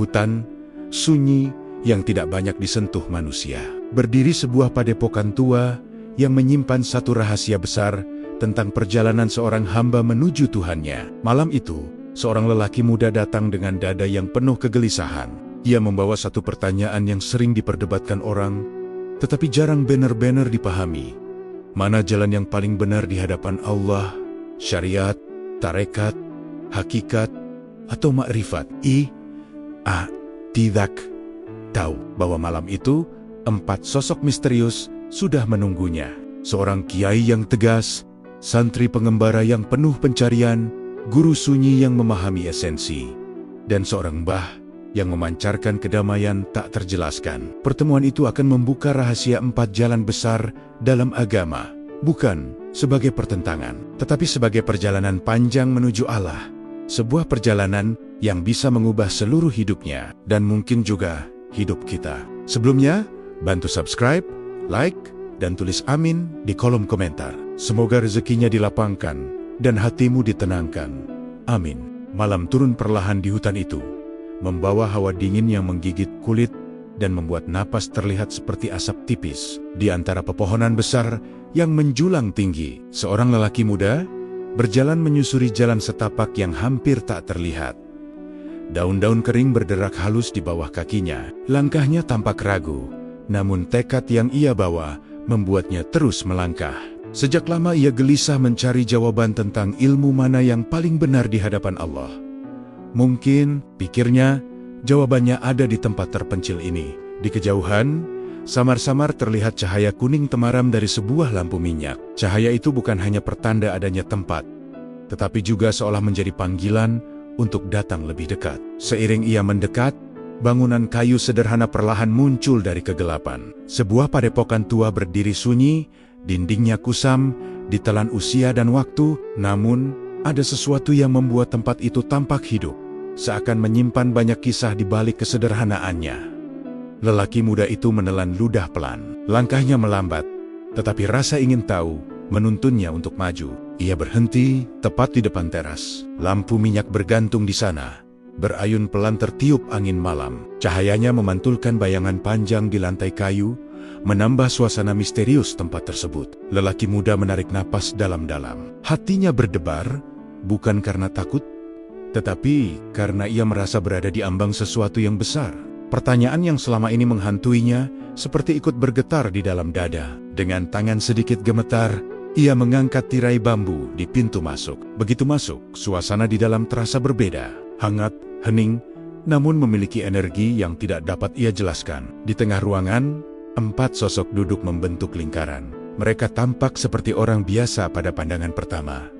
hutan, sunyi, yang tidak banyak disentuh manusia. Berdiri sebuah padepokan tua yang menyimpan satu rahasia besar tentang perjalanan seorang hamba menuju Tuhannya. Malam itu, seorang lelaki muda datang dengan dada yang penuh kegelisahan. Ia membawa satu pertanyaan yang sering diperdebatkan orang, tetapi jarang benar-benar dipahami. Mana jalan yang paling benar di hadapan Allah, syariat, tarekat, hakikat, atau makrifat? Tidak tahu bahwa malam itu 4 sosok misterius sudah menunggunya. Seorang kiai yang tegas, santri pengembara yang penuh pencarian, guru sunyi yang memahami esensi, dan seorang mbah yang memancarkan kedamaian tak terjelaskan. Pertemuan itu akan membuka rahasia 4 jalan besar dalam agama, bukan sebagai pertentangan, tetapi sebagai perjalanan panjang menuju Allah. Sebuah perjalanan yang bisa mengubah seluruh hidupnya, dan mungkin juga hidup kita. Sebelumnya, bantu subscribe, like, dan tulis amin di kolom komentar. Semoga rezekinya dilapangkan dan hatimu ditenangkan. Amin. Malam turun perlahan di hutan itu, membawa hawa dingin yang menggigit kulit dan membuat napas terlihat seperti asap tipis. Di antara pepohonan besar yang menjulang tinggi, seorang lelaki muda berjalan menyusuri jalan setapak yang hampir tak terlihat. Daun-daun kering berderak halus di bawah kakinya. Langkahnya tampak ragu, namun tekad yang ia bawa membuatnya terus melangkah. Sejak lama ia gelisah mencari jawaban tentang ilmu mana yang paling benar di hadapan Allah. Mungkin, pikirnya, jawabannya ada di tempat terpencil ini. Di kejauhan, samar-samar terlihat cahaya kuning temaram dari sebuah lampu minyak. Cahaya itu bukan hanya pertanda adanya tempat, tetapi juga seolah menjadi panggilan untuk datang lebih dekat. Seiring ia mendekat, bangunan kayu sederhana perlahan muncul dari kegelapan. Sebuah padepokan tua berdiri sunyi, dindingnya kusam, ditelan usia dan waktu, namun ada sesuatu yang membuat tempat itu tampak hidup, seakan menyimpan banyak kisah di balik kesederhanaannya. Lelaki muda itu menelan ludah pelan. Langkahnya melambat, tetapi rasa ingin tahu menuntunnya untuk maju. Ia berhenti tepat di depan teras. Lampu minyak bergantung di sana, berayun pelan tertiup angin malam. Cahayanya memantulkan bayangan panjang di lantai kayu, menambah suasana misterius tempat tersebut. Lelaki muda menarik napas dalam-dalam. Hatinya berdebar, bukan karena takut, tetapi karena ia merasa berada di ambang sesuatu yang besar. Pertanyaan yang selama ini menghantuinya seperti ikut bergetar di dalam dada. Dengan tangan sedikit gemetar, ia mengangkat tirai bambu di pintu masuk. Begitu masuk, suasana di dalam terasa berbeda. Hangat, hening, namun memiliki energi yang tidak dapat ia jelaskan. Di tengah ruangan, 4 sosok duduk membentuk lingkaran. Mereka tampak seperti orang biasa pada pandangan pertama.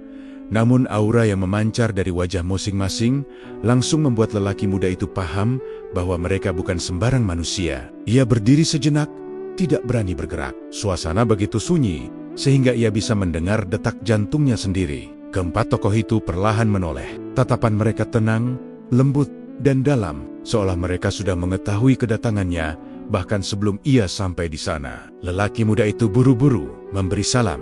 Namun aura yang memancar dari wajah masing-masing langsung membuat lelaki muda itu paham bahwa mereka bukan sembarang manusia. Ia berdiri sejenak, tidak berani bergerak. Suasana begitu sunyi, sehingga ia bisa mendengar detak jantungnya sendiri. Keempat tokoh itu perlahan menoleh. Tatapan mereka tenang, lembut, dan dalam, seolah mereka sudah mengetahui kedatangannya, bahkan sebelum ia sampai di sana. Lelaki muda itu buru-buru memberi salam,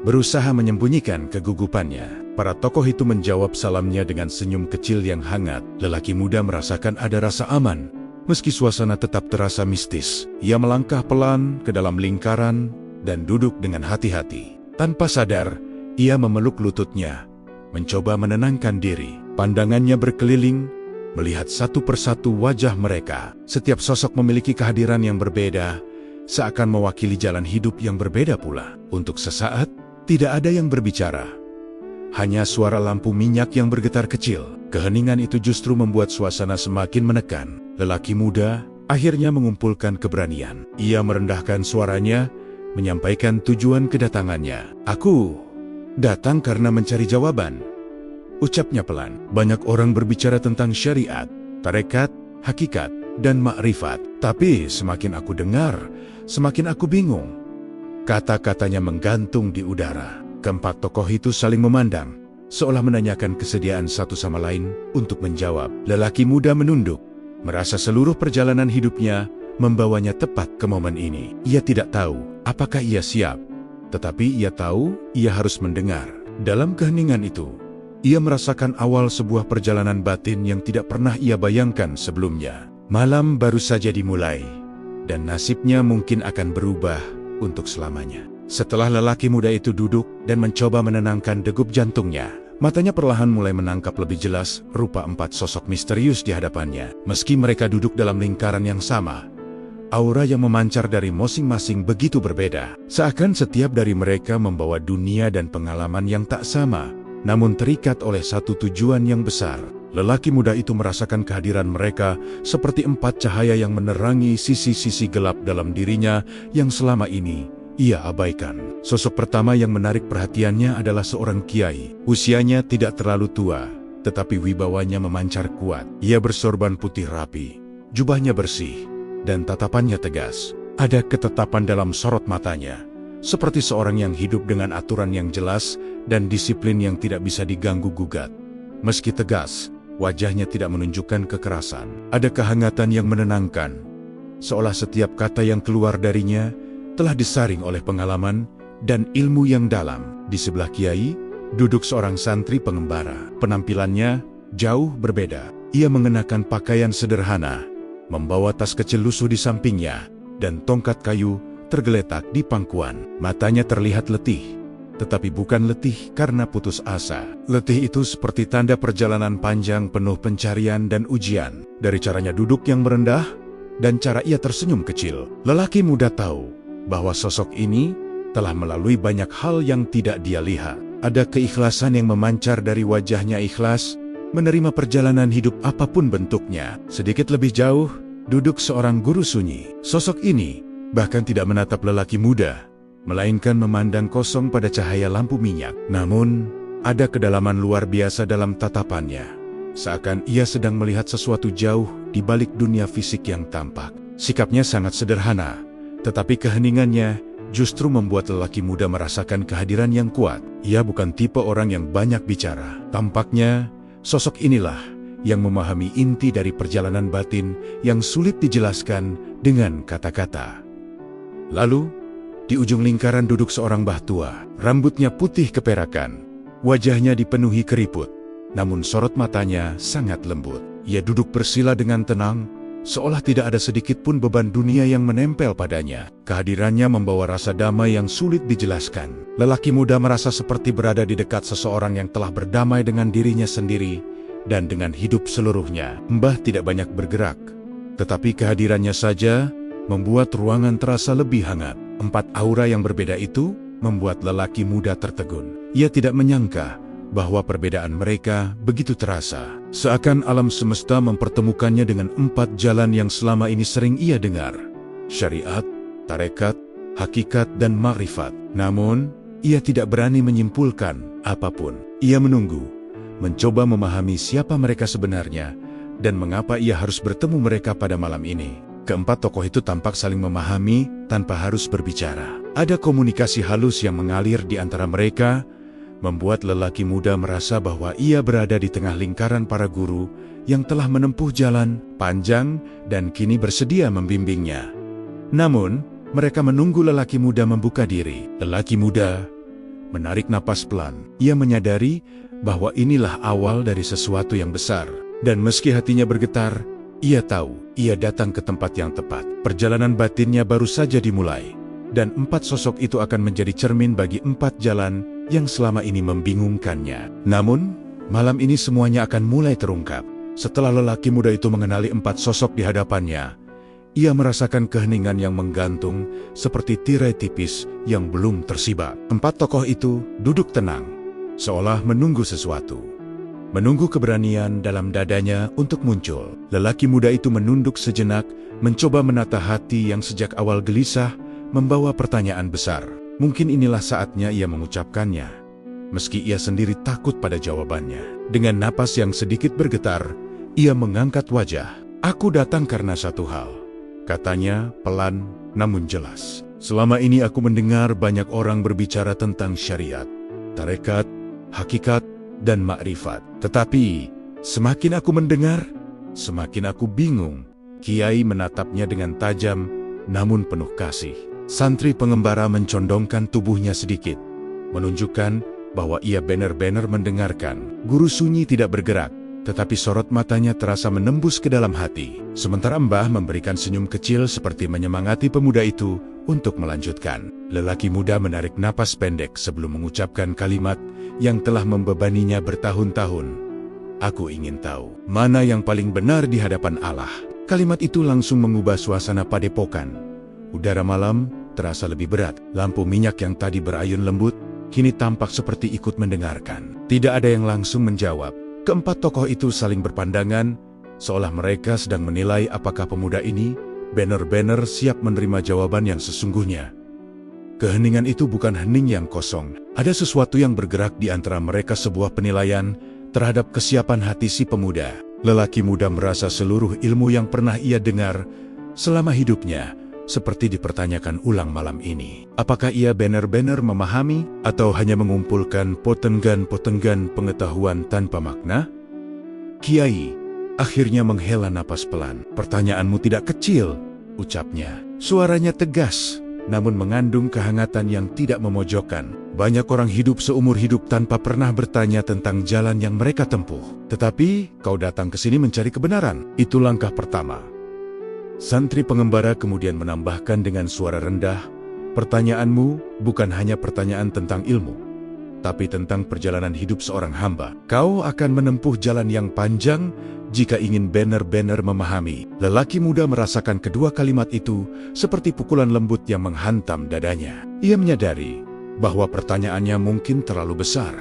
berusaha menyembunyikan kegugupannya. Para tokoh itu menjawab salamnya dengan senyum kecil yang hangat. Lelaki muda merasakan ada rasa aman, meski suasana tetap terasa mistis. Ia melangkah pelan ke dalam lingkaran dan duduk dengan hati-hati. Tanpa sadar, ia memeluk lututnya, mencoba menenangkan diri. Pandangannya berkeliling, melihat satu persatu wajah mereka. Setiap sosok memiliki kehadiran yang berbeda, seakan mewakili jalan hidup yang berbeda pula. Untuk sesaat, tidak ada yang berbicara. Hanya suara lampu minyak yang bergetar kecil. Keheningan itu justru membuat suasana semakin menekan. Lelaki muda akhirnya mengumpulkan keberanian. Ia merendahkan suaranya, menyampaikan tujuan kedatangannya. "Aku datang karena mencari jawaban," ucapnya pelan. Banyak orang berbicara tentang syariat, tarekat, hakikat, dan makrifat. Tapi semakin aku dengar, semakin aku bingung. Kata-katanya menggantung di udara. Keempat tokoh itu saling memandang, seolah menanyakan kesediaan satu sama lain untuk menjawab. Lelaki muda menunduk, merasa seluruh perjalanan hidupnya membawanya tepat ke momen ini. Ia tidak tahu apakah ia siap, tetapi ia tahu ia harus mendengar. Dalam keheningan itu, Ia merasakan awal sebuah perjalanan batin yang tidak pernah ia bayangkan sebelumnya. Malam baru saja dimulai, dan nasibnya mungkin akan berubah untuk selamanya. Setelah lelaki muda itu duduk dan mencoba menenangkan degup jantungnya, matanya perlahan mulai menangkap lebih jelas rupa 4 sosok misterius di hadapannya. Meski mereka duduk dalam lingkaran yang sama, aura yang memancar dari masing-masing begitu berbeda. Seakan setiap dari mereka membawa dunia dan pengalaman yang tak sama, namun terikat oleh satu tujuan yang besar. Lelaki muda itu merasakan kehadiran mereka seperti 4 cahaya yang menerangi sisi-sisi gelap dalam dirinya yang selama ini ia abaikan. Sosok pertama yang menarik perhatiannya adalah seorang kiai. Usianya tidak terlalu tua, tetapi wibawanya memancar kuat. Ia bersorban putih rapi, jubahnya bersih, dan tatapannya tegas. Ada ketetapan dalam sorot matanya, seperti seorang yang hidup dengan aturan yang jelas dan disiplin yang tidak bisa diganggu-gugat. Meski tegas, wajahnya tidak menunjukkan kekerasan. Ada kehangatan yang menenangkan, seolah setiap kata yang keluar darinya telah disaring oleh pengalaman dan ilmu yang dalam. Di sebelah kiai, duduk seorang santri pengembara. Penampilannya jauh berbeda. Ia mengenakan pakaian sederhana, membawa tas kecil lusuh di sampingnya, dan tongkat kayu tergeletak di pangkuan. Matanya terlihat letih, tetapi bukan letih karena putus asa. Letih itu seperti tanda perjalanan panjang penuh pencarian dan ujian. Dari caranya duduk yang merendah dan cara ia tersenyum kecil, lelaki muda tahu bahwa sosok ini telah melalui banyak hal yang tidak dia lihat. Ada keikhlasan yang memancar dari wajahnya, ikhlas menerima perjalanan hidup apapun bentuknya. Sedikit lebih jauh, duduk seorang guru sunyi. Sosok ini bahkan tidak menatap lelaki muda, melainkan memandang kosong pada cahaya lampu minyak. Namun, ada kedalaman luar biasa dalam tatapannya. Seakan ia sedang melihat sesuatu jauh di balik dunia fisik yang tampak. Sikapnya sangat sederhana, tetapi keheningannya justru membuat lelaki muda merasakan kehadiran yang kuat. Ia bukan tipe orang yang banyak bicara. Tampaknya, sosok inilah yang memahami inti dari perjalanan batin yang sulit dijelaskan dengan kata-kata. Lalu, di ujung lingkaran duduk seorang mbah tua. Rambutnya putih keperakan, wajahnya dipenuhi keriput, namun sorot matanya sangat lembut. Ia duduk bersila dengan tenang, seolah tidak ada sedikit pun beban dunia yang menempel padanya. Kehadirannya membawa rasa damai yang sulit dijelaskan. Lelaki muda merasa seperti berada di dekat seseorang yang telah berdamai dengan dirinya sendiri dan dengan hidup seluruhnya. Mbah tidak banyak bergerak, tetapi kehadirannya saja membuat ruangan terasa lebih hangat. 4 aura yang berbeda itu membuat lelaki muda tertegun. Ia tidak menyangka bahwa perbedaan mereka begitu terasa. Seakan alam semesta mempertemukannya dengan 4 jalan yang selama ini sering ia dengar: syariat, tarekat, hakikat, dan ma'rifat. Namun, ia tidak berani menyimpulkan apapun. Ia menunggu, mencoba memahami siapa mereka sebenarnya dan mengapa ia harus bertemu mereka pada malam ini. Keempat tokoh itu tampak saling memahami tanpa harus berbicara. Ada komunikasi halus yang mengalir di antara mereka, membuat lelaki muda merasa bahwa ia berada di tengah lingkaran para guru yang telah menempuh jalan panjang dan kini bersedia membimbingnya. Namun, mereka menunggu lelaki muda membuka diri. Lelaki muda menarik napas pelan. Ia menyadari bahwa inilah awal dari sesuatu yang besar. Dan meski hatinya bergetar, ia tahu ia datang ke tempat yang tepat. Perjalanan batinnya baru saja dimulai, dan 4 sosok itu akan menjadi cermin bagi 4 jalan yang selama ini membingungkannya. Namun, malam ini semuanya akan mulai terungkap. Setelah lelaki muda itu mengenali 4 sosok di hadapannya, ia merasakan keheningan yang menggantung seperti tirai tipis yang belum tersibak. 4 tokoh itu duduk tenang, seolah menunggu sesuatu. Menunggu keberanian dalam dadanya untuk muncul. Lelaki muda itu menunduk sejenak, mencoba menata hati yang sejak awal gelisah, membawa pertanyaan besar. Mungkin inilah saatnya ia mengucapkannya, meski ia sendiri takut pada jawabannya. Dengan napas yang sedikit bergetar, ia mengangkat wajah. "Aku datang karena satu hal," katanya pelan namun jelas. "Selama ini aku mendengar banyak orang berbicara tentang syariat, tarekat, hakikat, dan makrifat. Tetapi, semakin aku mendengar, semakin aku bingung." Kiai menatapnya dengan tajam, namun penuh kasih. Santri pengembara mencondongkan tubuhnya sedikit, menunjukkan bahwa ia benar-benar mendengarkan. Guru sunyi tidak bergerak, tetapi sorot matanya terasa menembus ke dalam hati. Sementara Mbah memberikan senyum kecil seperti menyemangati pemuda itu untuk melanjutkan. Lelaki muda menarik napas pendek sebelum mengucapkan kalimat yang telah membebaninya bertahun-tahun. Aku ingin tahu, mana yang paling benar di hadapan Allah. Kalimat itu langsung mengubah suasana padepokan. Udara malam terasa lebih berat. Lampu minyak yang tadi berayun lembut, kini tampak seperti ikut mendengarkan. Tidak ada yang langsung menjawab. Keempat tokoh itu saling berpandangan, seolah mereka sedang menilai apakah pemuda ini benar-benar siap menerima jawaban yang sesungguhnya. Keheningan itu bukan hening yang kosong. Ada sesuatu yang bergerak di antara mereka, sebuah penilaian terhadap kesiapan hati si pemuda. Lelaki muda merasa seluruh ilmu yang pernah ia dengar selama hidupnya seperti dipertanyakan ulang malam ini. Apakah ia benar-benar memahami atau hanya mengumpulkan potengan-potengan pengetahuan tanpa makna? Kiai akhirnya menghela napas pelan. Pertanyaanmu tidak kecil, ucapnya. Suaranya tegas, namun mengandung kehangatan yang tidak memojokkan. Banyak orang hidup seumur hidup tanpa pernah bertanya tentang jalan yang mereka tempuh. Tetapi kau datang ke sini mencari kebenaran. Itu langkah pertama. Santri pengembara kemudian menambahkan dengan suara rendah, pertanyaanmu bukan hanya pertanyaan tentang ilmu, tapi tentang perjalanan hidup seorang hamba. Kau akan menempuh jalan yang panjang jika ingin benar-benar memahami. Lelaki muda merasakan kedua kalimat itu seperti pukulan lembut yang menghantam dadanya. Ia menyadari bahwa pertanyaannya mungkin terlalu besar,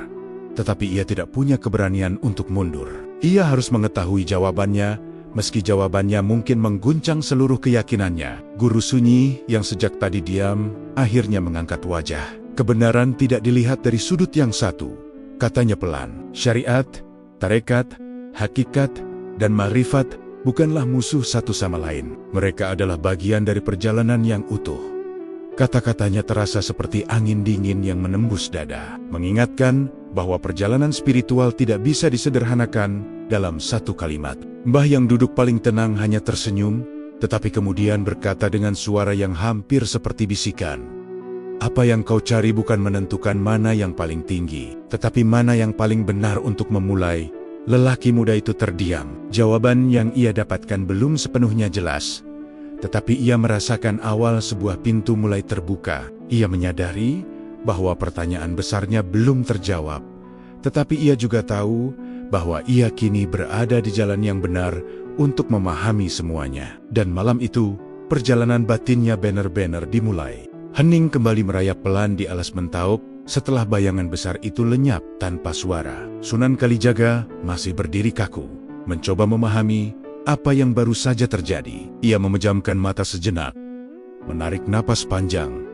tetapi ia tidak punya keberanian untuk mundur. Ia harus mengetahui jawabannya, meski jawabannya mungkin mengguncang seluruh keyakinannya. Guru sunyi yang sejak tadi diam, akhirnya mengangkat wajah. Kebenaran tidak dilihat dari sudut yang satu, katanya pelan. Syariat, tarekat, hakikat, dan ma'rifat bukanlah musuh satu sama lain. Mereka adalah bagian dari perjalanan yang utuh. Kata-katanya terasa seperti angin dingin yang menembus dada, mengingatkan bahwa perjalanan spiritual tidak bisa disederhanakan dalam satu kalimat. Mbah yang duduk paling tenang hanya tersenyum, tetapi kemudian berkata dengan suara yang hampir seperti bisikan. Apa yang kau cari bukan menentukan mana yang paling tinggi, tetapi mana yang paling benar untuk memulai. Lelaki muda itu terdiam. Jawaban yang ia dapatkan belum sepenuhnya jelas, tetapi ia merasakan awal sebuah pintu mulai terbuka. Ia menyadari bahwa pertanyaan besarnya belum terjawab, tetapi ia juga tahu bahwa ia kini berada di jalan yang benar untuk memahami semuanya. Dan malam itu, perjalanan batinnya benar-benar dimulai. Hening kembali merayap pelan di alas Mentaup setelah bayangan besar itu lenyap tanpa suara. Sunan Kalijaga masih berdiri kaku, mencoba memahami apa yang baru saja terjadi. Ia memejamkan mata sejenak, menarik napas panjang,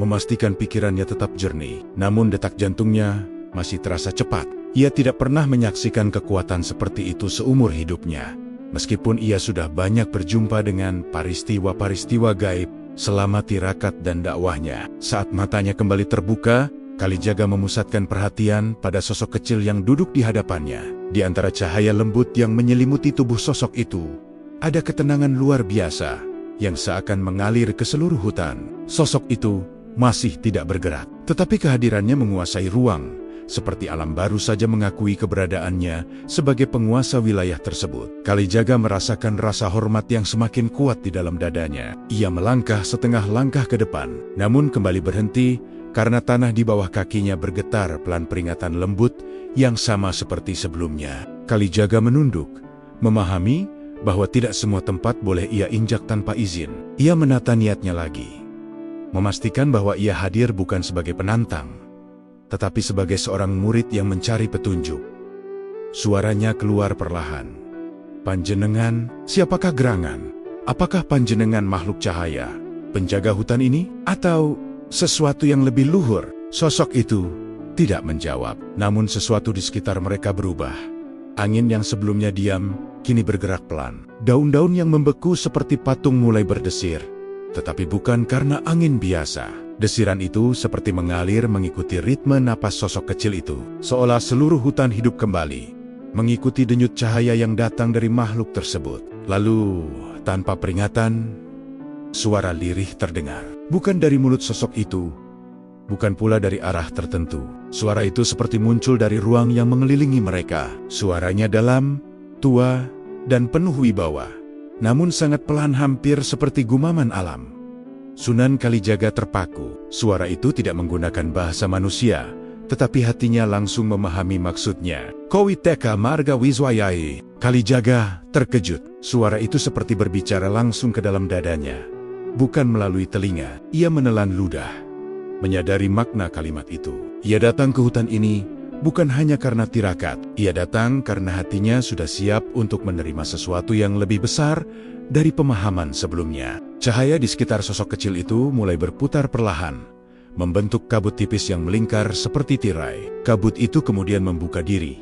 memastikan pikirannya tetap jernih. Namun detak jantungnya masih terasa cepat. Ia tidak pernah menyaksikan kekuatan seperti itu seumur hidupnya. Meskipun ia sudah banyak berjumpa dengan peristiwa-peristiwa gaib selama tirakat dan dakwahnya. Saat matanya kembali terbuka, Kalijaga memusatkan perhatian pada sosok kecil yang duduk di hadapannya. Di antara cahaya lembut yang menyelimuti tubuh sosok itu, ada ketenangan luar biasa yang seakan mengalir ke seluruh hutan. Sosok itu masih tidak bergerak, tetapi kehadirannya menguasai ruang, seperti alam baru saja mengakui keberadaannya sebagai penguasa wilayah tersebut. Kalijaga merasakan rasa hormat yang semakin kuat di dalam dadanya. Ia melangkah setengah langkah ke depan, namun kembali berhenti karena tanah di bawah kakinya bergetar pelan, peringatan lembut yang sama seperti sebelumnya. Kalijaga menunduk, memahami bahwa tidak semua tempat boleh ia injak tanpa izin. Ia menata niatnya lagi, memastikan bahwa ia hadir bukan sebagai penantang, tetapi sebagai seorang murid yang mencari petunjuk. Suaranya keluar perlahan. Panjenengan, siapakah gerangan? Apakah panjenengan makhluk cahaya, penjaga hutan ini? Atau sesuatu yang lebih luhur? Sosok itu tidak menjawab, namun sesuatu di sekitar mereka berubah. Angin yang sebelumnya diam, kini bergerak pelan. Daun-daun yang membeku seperti patung mulai berdesir, tetapi bukan karena angin biasa. Desiran itu seperti mengalir mengikuti ritme napas sosok kecil itu, seolah seluruh hutan hidup kembali, mengikuti denyut cahaya yang datang dari makhluk tersebut. Lalu, tanpa peringatan, suara lirih terdengar. Bukan dari mulut sosok itu, bukan pula dari arah tertentu. Suara itu seperti muncul dari ruang yang mengelilingi mereka. Suaranya dalam, tua, dan penuh wibawa, namun sangat pelan, hampir seperti gumaman alam. Sunan Kalijaga terpaku. Suara itu tidak menggunakan bahasa manusia, tetapi hatinya langsung memahami maksudnya. Kowiteka Marga Wiswayai. Kalijaga terkejut. Suara itu seperti berbicara langsung ke dalam dadanya, bukan melalui telinga. Ia menelan ludah, menyadari makna kalimat itu. Ia datang ke hutan ini bukan hanya karena tirakat. Ia datang karena hatinya sudah siap untuk menerima sesuatu yang lebih besar dari pemahaman sebelumnya. Cahaya di sekitar sosok kecil itu mulai berputar perlahan, membentuk kabut tipis yang melingkar seperti tirai. Kabut itu kemudian membuka diri,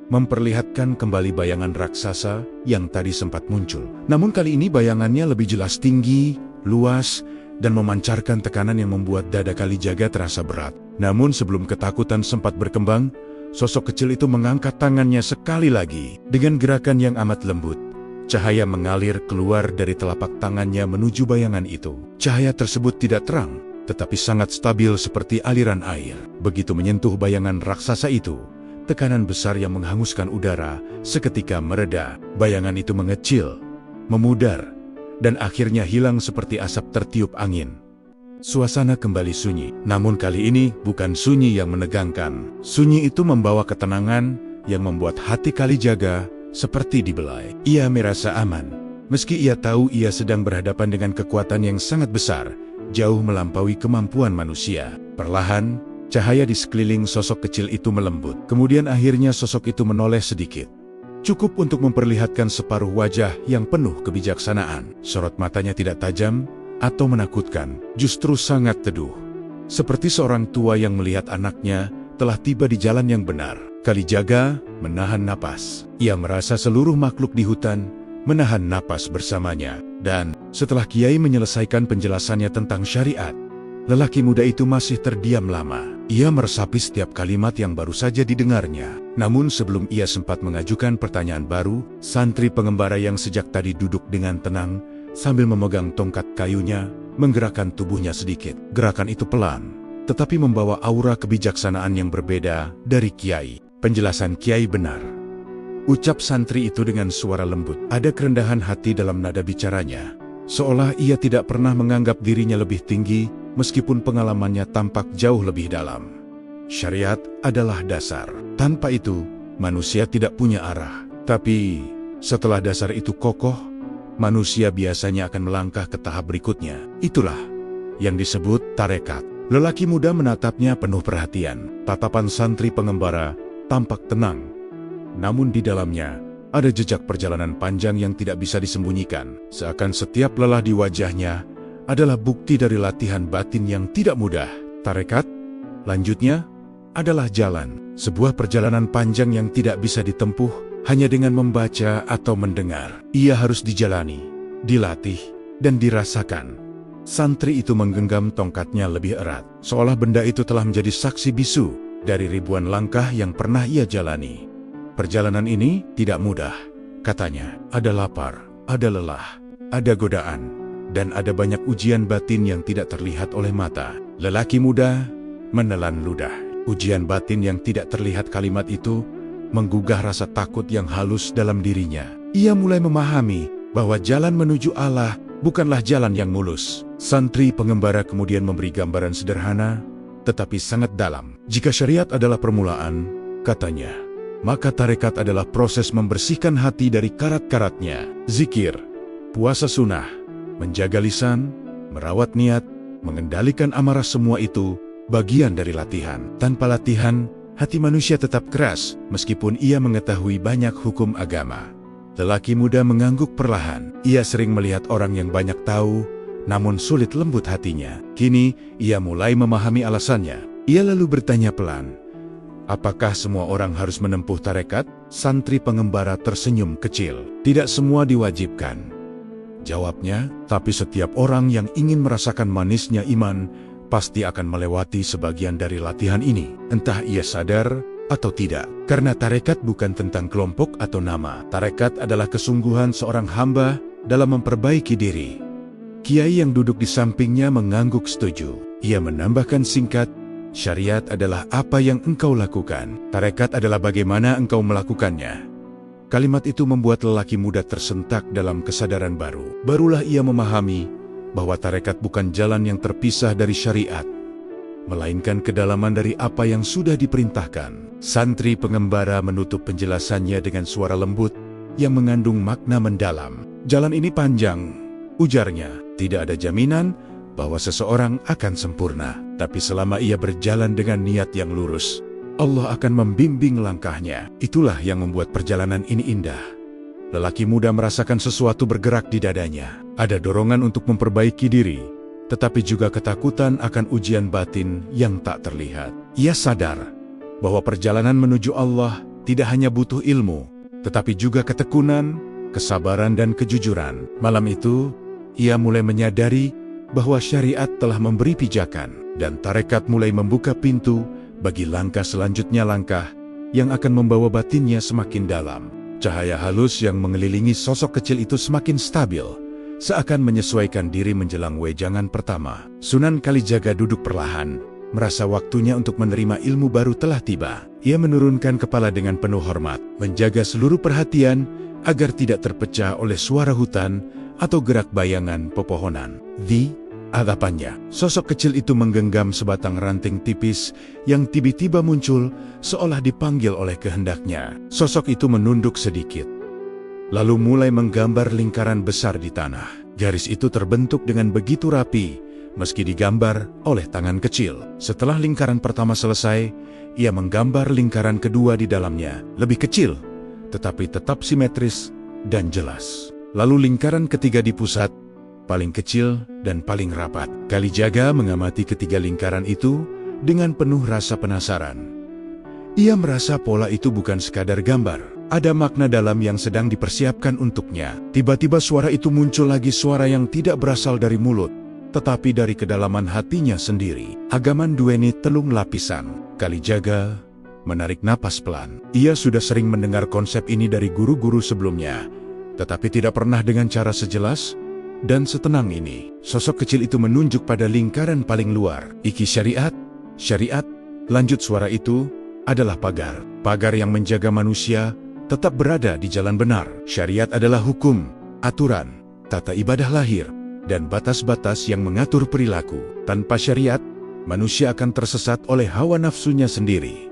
memperlihatkan kembali bayangan raksasa yang tadi sempat muncul. Namun kali ini bayangannya lebih jelas, tinggi, luas, dan memancarkan tekanan yang membuat dada Kalijaga terasa berat. Namun sebelum ketakutan sempat berkembang, sosok kecil itu mengangkat tangannya sekali lagi. Dengan gerakan yang amat lembut, cahaya mengalir keluar dari telapak tangannya menuju bayangan itu. Cahaya tersebut tidak terang, tetapi sangat stabil seperti aliran air. Begitu menyentuh bayangan raksasa itu, tekanan besar yang menghanguskan udara seketika mereda. Bayangan itu mengecil, memudar, dan akhirnya hilang seperti asap tertiup angin. Suasana kembali sunyi, namun kali ini bukan sunyi yang menegangkan. Sunyi itu membawa ketenangan yang membuat hati Kalijaga seperti dibelai. Ia merasa aman, meski ia tahu ia sedang berhadapan dengan kekuatan yang sangat besar, jauh melampaui kemampuan manusia. Perlahan, cahaya di sekeliling sosok kecil itu melembut. Kemudian akhirnya sosok itu menoleh sedikit, cukup untuk memperlihatkan separuh wajah yang penuh kebijaksanaan. Sorot matanya tidak tajam atau menakutkan, justru sangat teduh, seperti seorang tua yang melihat anaknya telah tiba di jalan yang benar. Kalijaga menahan napas. Ia merasa seluruh makhluk di hutan menahan napas bersamanya. Dan setelah Kiai menyelesaikan penjelasannya tentang syariat, lelaki muda itu masih terdiam lama. Ia meresapi setiap kalimat yang baru saja didengarnya. Namun sebelum ia sempat mengajukan pertanyaan baru, santri pengembara yang sejak tadi duduk dengan tenang sambil memegang tongkat kayunya menggerakkan tubuhnya sedikit. Gerakan itu pelan, tetapi membawa aura kebijaksanaan yang berbeda dari Kiai. Penjelasan Kiai benar, ucap santri itu dengan suara lembut. Ada kerendahan hati dalam nada bicaranya, seolah ia tidak pernah menganggap dirinya lebih tinggi, meskipun pengalamannya tampak jauh lebih dalam. Syariat adalah dasar. Tanpa itu, manusia tidak punya arah. Tapi, setelah dasar itu kokoh, manusia biasanya akan melangkah ke tahap berikutnya. Itulah yang disebut tarekat. Lelaki muda menatapnya penuh perhatian. Tatapan santri pengembara tampak tenang, namun di dalamnya ada jejak perjalanan panjang yang tidak bisa disembunyikan. Seakan setiap lelah di wajahnya adalah bukti dari latihan batin yang tidak mudah. Tarekat, lanjutnya, adalah jalan. Sebuah perjalanan panjang yang tidak bisa ditempuh hanya dengan membaca atau mendengar. Ia harus dijalani, dilatih, dan dirasakan. Santri itu menggenggam tongkatnya lebih erat, seolah benda itu telah menjadi saksi bisu dari ribuan langkah yang pernah ia jalani. Perjalanan ini tidak mudah, katanya. Ada lapar, ada lelah, ada godaan, dan ada banyak ujian batin yang tidak terlihat oleh mata. Lelaki muda menelan ludah. Ujian batin yang tidak terlihat, kalimat itu menggugah rasa takut yang halus dalam dirinya. Ia mulai memahami bahwa jalan menuju Allah bukanlah jalan yang mulus. Santri pengembara kemudian memberi gambaran sederhana, tetapi sangat dalam. Jika syariat adalah permulaan, katanya, maka tarekat adalah proses membersihkan hati dari karat-karatnya. Zikir, puasa sunnah, menjaga lisan, merawat niat, mengendalikan amarah, semua itu bagian dari latihan. Tanpa latihan, hati manusia tetap keras, meskipun ia mengetahui banyak hukum agama. Lelaki muda mengangguk perlahan. Ia sering melihat orang yang banyak tahu, namun sulit lembut hatinya. Kini, ia mulai memahami alasannya. Ia lalu bertanya pelan, apakah semua orang harus menempuh tarekat? Santri pengembara tersenyum kecil. Tidak semua diwajibkan, jawabnya, tapi setiap orang yang ingin merasakan manisnya iman, pasti akan melewati sebagian dari latihan ini, entah ia sadar atau tidak. Karena tarekat bukan tentang kelompok atau nama. Tarekat adalah kesungguhan seorang hamba dalam memperbaiki diri. Kiai yang duduk di sampingnya mengangguk setuju. Ia menambahkan singkat, Syariat adalah apa yang engkau lakukan. Tarekat adalah bagaimana engkau melakukannya. Kalimat itu membuat lelaki muda tersentak dalam kesadaran baru. Barulah ia memahami bahwa tarekat bukan jalan yang terpisah dari syariat, melainkan kedalaman dari apa yang sudah diperintahkan. Santri pengembara menutup penjelasannya dengan suara lembut yang mengandung makna mendalam. Jalan ini panjang, ujarnya. Tidak ada jaminan bahwa seseorang akan sempurna. Tapi selama ia berjalan dengan niat yang lurus, Allah akan membimbing langkahnya. Itulah yang membuat perjalanan ini indah. Lelaki muda merasakan sesuatu bergerak di dadanya. Ada dorongan untuk memperbaiki diri, tetapi juga ketakutan akan ujian batin yang tak terlihat. Ia sadar bahwa perjalanan menuju Allah tidak hanya butuh ilmu, tetapi juga ketekunan, kesabaran, dan kejujuran. Malam itu, ia mulai menyadari bahwa syariat telah memberi pijakan, dan tarekat mulai membuka pintu bagi langkah selanjutnya, langkah yang akan membawa batinnya semakin dalam. Cahaya halus yang mengelilingi sosok kecil itu semakin stabil, seakan menyesuaikan diri menjelang wejangan pertama. Sunan Kalijaga duduk perlahan, merasa waktunya untuk menerima ilmu baru telah tiba. Ia menurunkan kepala dengan penuh hormat, menjaga seluruh perhatian agar tidak terpecah oleh suara hutan atau gerak bayangan pepohonan. Di hadapannya, sosok kecil itu menggenggam sebatang ranting tipis yang tiba-tiba muncul seolah dipanggil oleh kehendaknya. Sosok itu menunduk sedikit, lalu mulai menggambar lingkaran besar di tanah. Garis itu terbentuk dengan begitu rapi, meski digambar oleh tangan kecil. Setelah lingkaran pertama selesai, ia menggambar lingkaran kedua di dalamnya, lebih kecil, tetapi tetap simetris dan jelas. Lalu lingkaran ketiga di pusat, paling kecil dan paling rapat. Kalijaga mengamati ketiga lingkaran itu dengan penuh rasa penasaran. Ia merasa pola itu bukan sekadar gambar. Ada makna dalam yang sedang dipersiapkan untuknya. Tiba-tiba suara itu muncul lagi, suara yang tidak berasal dari mulut, tetapi dari kedalaman hatinya sendiri. Agaman duweni telung lapisan. Kalijaga menarik napas pelan. Ia sudah sering mendengar konsep ini dari guru-guru sebelumnya, tetapi tidak pernah dengan cara sejelas dan setenang ini. Sosok kecil itu menunjuk pada lingkaran paling luar. Iki syariat, syariat, lanjut suara itu, adalah pagar. Pagar yang menjaga manusia tetap berada di jalan benar. Syariat adalah hukum, aturan, tata ibadah lahir, dan batas-batas yang mengatur perilaku. Tanpa syariat, manusia akan tersesat oleh hawa nafsunya sendiri.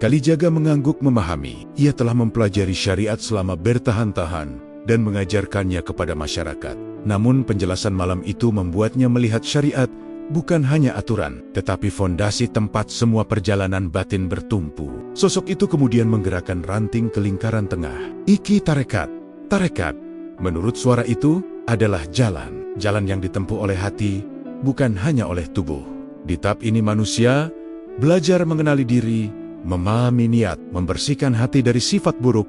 Kalijaga mengangguk memahami. Ia telah mempelajari syariat selama bertahun-tahun dan mengajarkannya kepada masyarakat. Namun penjelasan malam itu membuatnya melihat syariat bukan hanya aturan, tetapi fondasi tempat semua perjalanan batin bertumpu. Sosok itu kemudian menggerakkan ranting ke lingkaran tengah. Iki tarekat. Tarekat, menurut suara itu, adalah jalan. Jalan yang ditempuh oleh hati, bukan hanya oleh tubuh. Di tahap ini manusia belajar mengenali diri, memahami niat, membersihkan hati dari sifat buruk,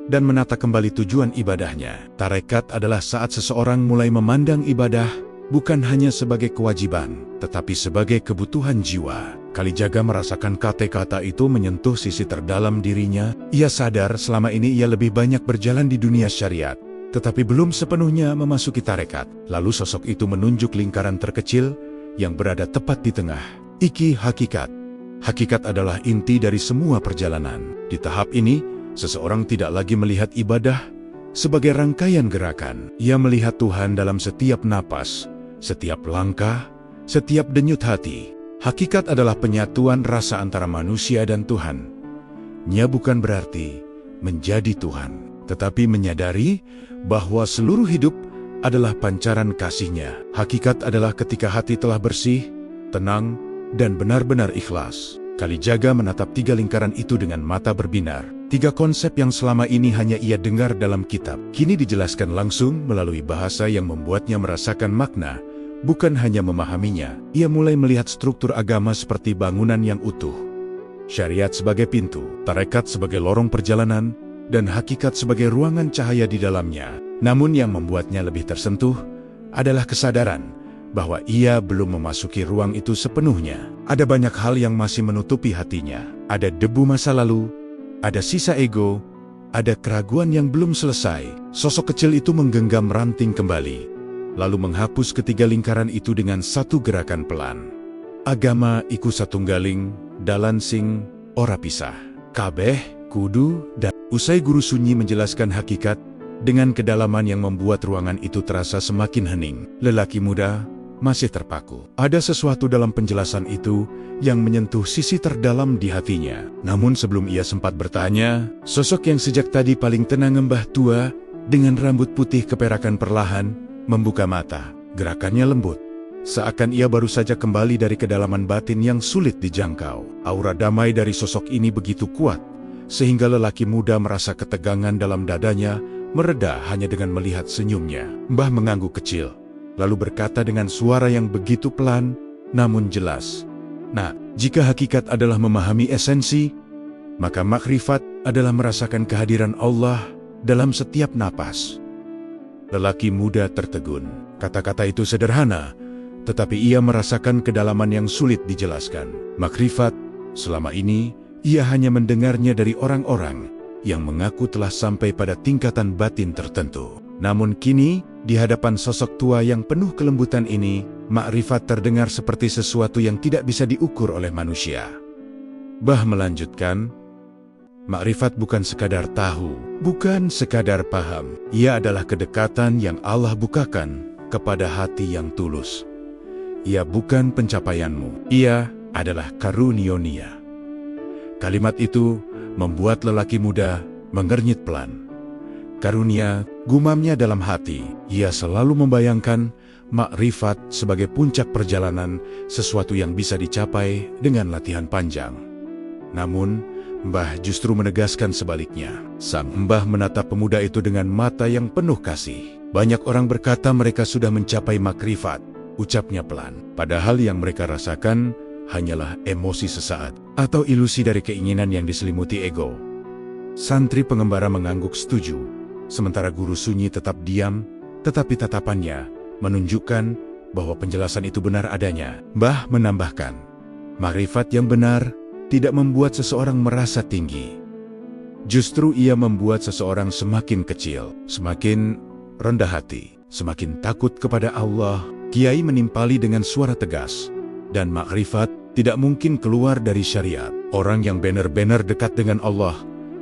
dan menata kembali tujuan ibadahnya. Tarekat adalah saat seseorang mulai memandang ibadah bukan hanya sebagai kewajiban, tetapi sebagai kebutuhan jiwa. Kalijaga merasakan kata-kata itu menyentuh sisi terdalam dirinya. Ia sadar selama ini ia lebih banyak berjalan di dunia syariat, tetapi belum sepenuhnya memasuki tarekat. Lalu sosok itu menunjuk lingkaran terkecil yang berada tepat di tengah. Iki hakikat. Hakikat adalah inti dari semua perjalanan. Di tahap ini, seseorang tidak lagi melihat ibadah sebagai rangkaian gerakan. Ia melihat Tuhan dalam setiap napas, setiap langkah, setiap denyut hati. Hakikat adalah penyatuan rasa antara manusia dan Tuhan. Nya bukan berarti menjadi Tuhan, tetapi menyadari bahwa seluruh hidup adalah pancaran kasih-Nya. Hakikat adalah ketika hati telah bersih, tenang, dan benar-benar ikhlas. Kalijaga menatap tiga lingkaran itu dengan mata berbinar. Tiga konsep yang selama ini hanya ia dengar dalam kitab, kini dijelaskan langsung melalui bahasa yang membuatnya merasakan makna, bukan hanya memahaminya. Ia mulai melihat struktur agama seperti bangunan yang utuh. Syariat sebagai pintu, tarekat sebagai lorong perjalanan, dan hakikat sebagai ruangan cahaya di dalamnya. Namun yang membuatnya lebih tersentuh adalah kesadaran bahwa ia belum memasuki ruang itu sepenuhnya. Ada banyak hal yang masih menutupi hatinya. Ada debu masa lalu, ada sisa ego, ada keraguan yang belum selesai. Sosok kecil itu menggenggam ranting kembali, lalu menghapus ketiga lingkaran itu dengan satu gerakan pelan. agama iku satunggaling, dalan sing ora pisah. Kabeh kudu dan usai Guru Sunyi menjelaskan hakikat dengan kedalaman yang membuat ruangan itu terasa semakin hening. Lelaki muda masih terpaku. Ada sesuatu dalam penjelasan itu yang menyentuh sisi terdalam di hatinya. Namun sebelum ia sempat bertanya, sosok yang sejak tadi paling tenang Mbah Tua dengan rambut putih keperakan perlahan membuka mata. Gerakannya lembut, seakan ia baru saja kembali dari kedalaman batin yang sulit dijangkau. Aura damai dari sosok ini begitu kuat, sehingga lelaki muda merasa ketegangan dalam dadanya mereda hanya dengan melihat senyumnya. Mbah mengangguk kecil, lalu berkata dengan suara yang begitu pelan, namun jelas, "Nah, jika hakikat adalah memahami esensi, maka makrifat adalah merasakan kehadiran Allah dalam setiap napas." Lelaki muda tertegun. Kata-kata itu sederhana, tetapi ia merasakan kedalaman yang sulit dijelaskan. Makrifat, selama ini, ia hanya mendengarnya dari orang-orang yang mengaku telah sampai pada tingkatan batin tertentu. Namun kini, di hadapan sosok tua yang penuh kelembutan ini, makrifat terdengar seperti sesuatu yang tidak bisa diukur oleh manusia. Bah melanjutkan, makrifat bukan sekadar tahu, bukan sekadar paham. Ia adalah kedekatan yang Allah bukakan kepada hati yang tulus. Ia bukan pencapaianmu, ia adalah karunia. Kalimat itu membuat lelaki muda mengernyit pelan. Karunia, gumamnya dalam hati. Ia selalu membayangkan makrifat sebagai puncak perjalanan, sesuatu yang bisa dicapai dengan latihan panjang. Namun, Mbah justru menegaskan sebaliknya. Sang Mbah menatap pemuda itu dengan mata yang penuh kasih. Banyak orang berkata mereka sudah mencapai makrifat, ucapnya pelan. Padahal yang mereka rasakan hanyalah emosi sesaat atau ilusi dari keinginan yang diselimuti ego. Santri pengembara mengangguk setuju, sementara Guru Sunyi tetap diam, tetapi tatapannya menunjukkan bahwa penjelasan itu benar adanya. Mbah menambahkan, makrifat yang benar tidak membuat seseorang merasa tinggi. Justru ia membuat seseorang semakin kecil, semakin rendah hati, semakin takut kepada Allah. Kiai menimpali dengan suara tegas, dan makrifat tidak mungkin keluar dari syariat. Orang yang benar-benar dekat dengan Allah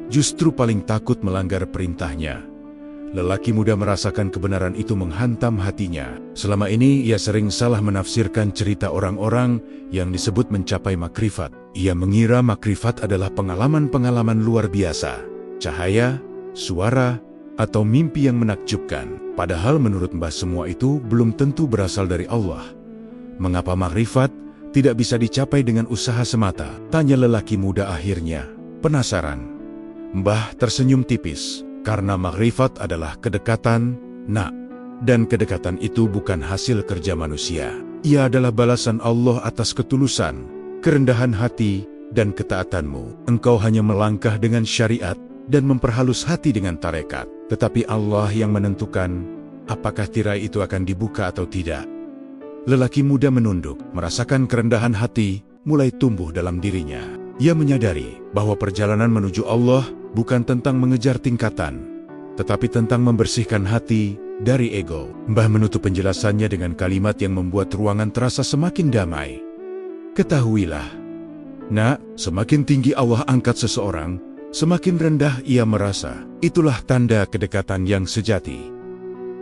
justru paling takut melanggar perintahnya. Lelaki muda merasakan kebenaran itu menghantam hatinya. Selama ini ia sering salah menafsirkan cerita orang-orang yang disebut mencapai makrifat. Ia mengira makrifat adalah pengalaman-pengalaman luar biasa, cahaya, suara, atau mimpi yang menakjubkan. Padahal menurut Mbah semua itu belum tentu berasal dari Allah. Mengapa makrifat tidak bisa dicapai dengan usaha semata? Tanya lelaki muda akhirnya. Penasaran, Mbah tersenyum tipis. Karena makrifat adalah kedekatan, nak. Dan kedekatan itu bukan hasil kerja manusia. Ia adalah balasan Allah atas ketulusan, kerendahan hati, dan ketaatanmu. Engkau hanya melangkah dengan syariat dan memperhalus hati dengan tarekat. Tetapi Allah yang menentukan apakah tirai itu akan dibuka atau tidak. Lelaki muda menunduk, merasakan kerendahan hati mulai tumbuh dalam dirinya. Ia menyadari bahwa perjalanan menuju Allah bukan tentang mengejar tingkatan, tetapi tentang membersihkan hati dari ego. Mbah menutup penjelasannya dengan kalimat yang membuat ruangan terasa semakin damai. Ketahuilah, nak, semakin tinggi Allah angkat seseorang, semakin rendah ia merasa. Itulah tanda kedekatan yang sejati.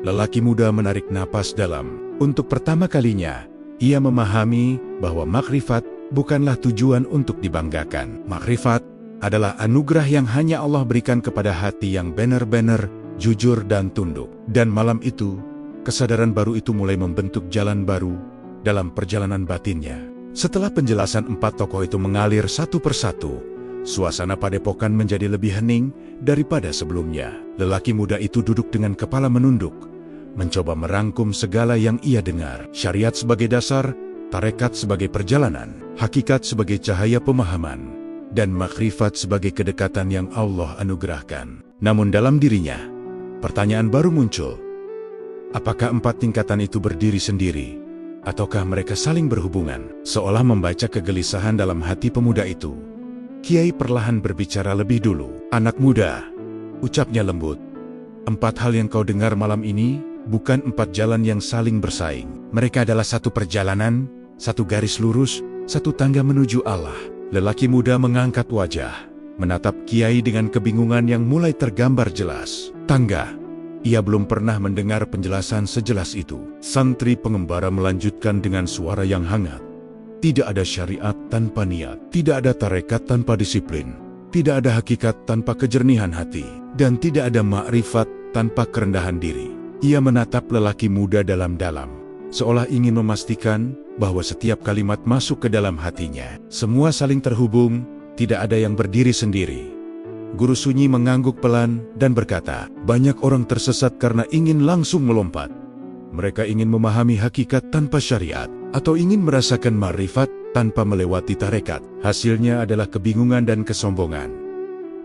Lelaki muda menarik napas dalam. Untuk pertama kalinya, ia memahami bahwa makrifat bukanlah tujuan untuk dibanggakan. Makrifat adalah anugerah yang hanya Allah berikan kepada hati yang benar-benar jujur dan tunduk. Dan malam itu, kesadaran baru itu mulai membentuk jalan baru dalam perjalanan batinnya. Setelah penjelasan 4 tokoh itu mengalir satu persatu, suasana padepokan menjadi lebih hening daripada sebelumnya. Lelaki muda itu duduk dengan kepala menunduk, mencoba merangkum segala yang ia dengar. Syariat sebagai dasar, tarekat sebagai perjalanan, hakikat sebagai cahaya pemahaman, dan makrifat sebagai kedekatan yang Allah anugerahkan. Namun dalam dirinya, pertanyaan baru muncul. Apakah 4 tingkatan itu berdiri sendiri? Ataukah mereka saling berhubungan? Seolah membaca kegelisahan dalam hati pemuda itu, Kiai perlahan berbicara lebih dulu. Anak muda, ucapnya lembut, 4 hal yang kau dengar malam ini bukan 4 jalan yang saling bersaing. Mereka adalah satu perjalanan, satu garis lurus, satu tangga menuju Allah. Lelaki muda mengangkat wajah, menatap Kiai dengan kebingungan yang mulai tergambar jelas. Tangga. Ia belum pernah mendengar penjelasan sejelas itu. Santri pengembara melanjutkan dengan suara yang hangat. Tidak ada syariat tanpa niat, tidak ada tarekat tanpa disiplin, tidak ada hakikat tanpa kejernihan hati, dan tidak ada makrifat tanpa kerendahan diri. Ia menatap lelaki muda dalam-dalam, seolah ingin memastikan bahwa setiap kalimat masuk ke dalam hatinya. Semua saling terhubung, tidak ada yang berdiri sendiri. Guru sunyi mengangguk pelan dan berkata, banyak orang tersesat karena ingin langsung melompat. Mereka ingin memahami hakikat tanpa syariat, atau ingin merasakan ma'rifat tanpa melewati tarekat. Hasilnya adalah kebingungan dan kesombongan.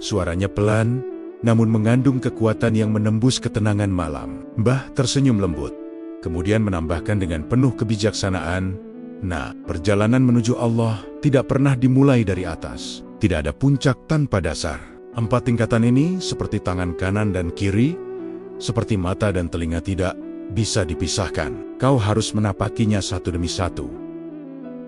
Suaranya pelan, namun mengandung kekuatan yang menembus ketenangan malam. Mbah tersenyum lembut, kemudian menambahkan dengan penuh kebijaksanaan, nah, perjalanan menuju Allah tidak pernah dimulai dari atas. Tidak ada puncak tanpa dasar. 4 tingkatan ini seperti tangan kanan dan kiri, seperti mata dan telinga tidak bisa dipisahkan. Kau harus menapakinya satu demi satu.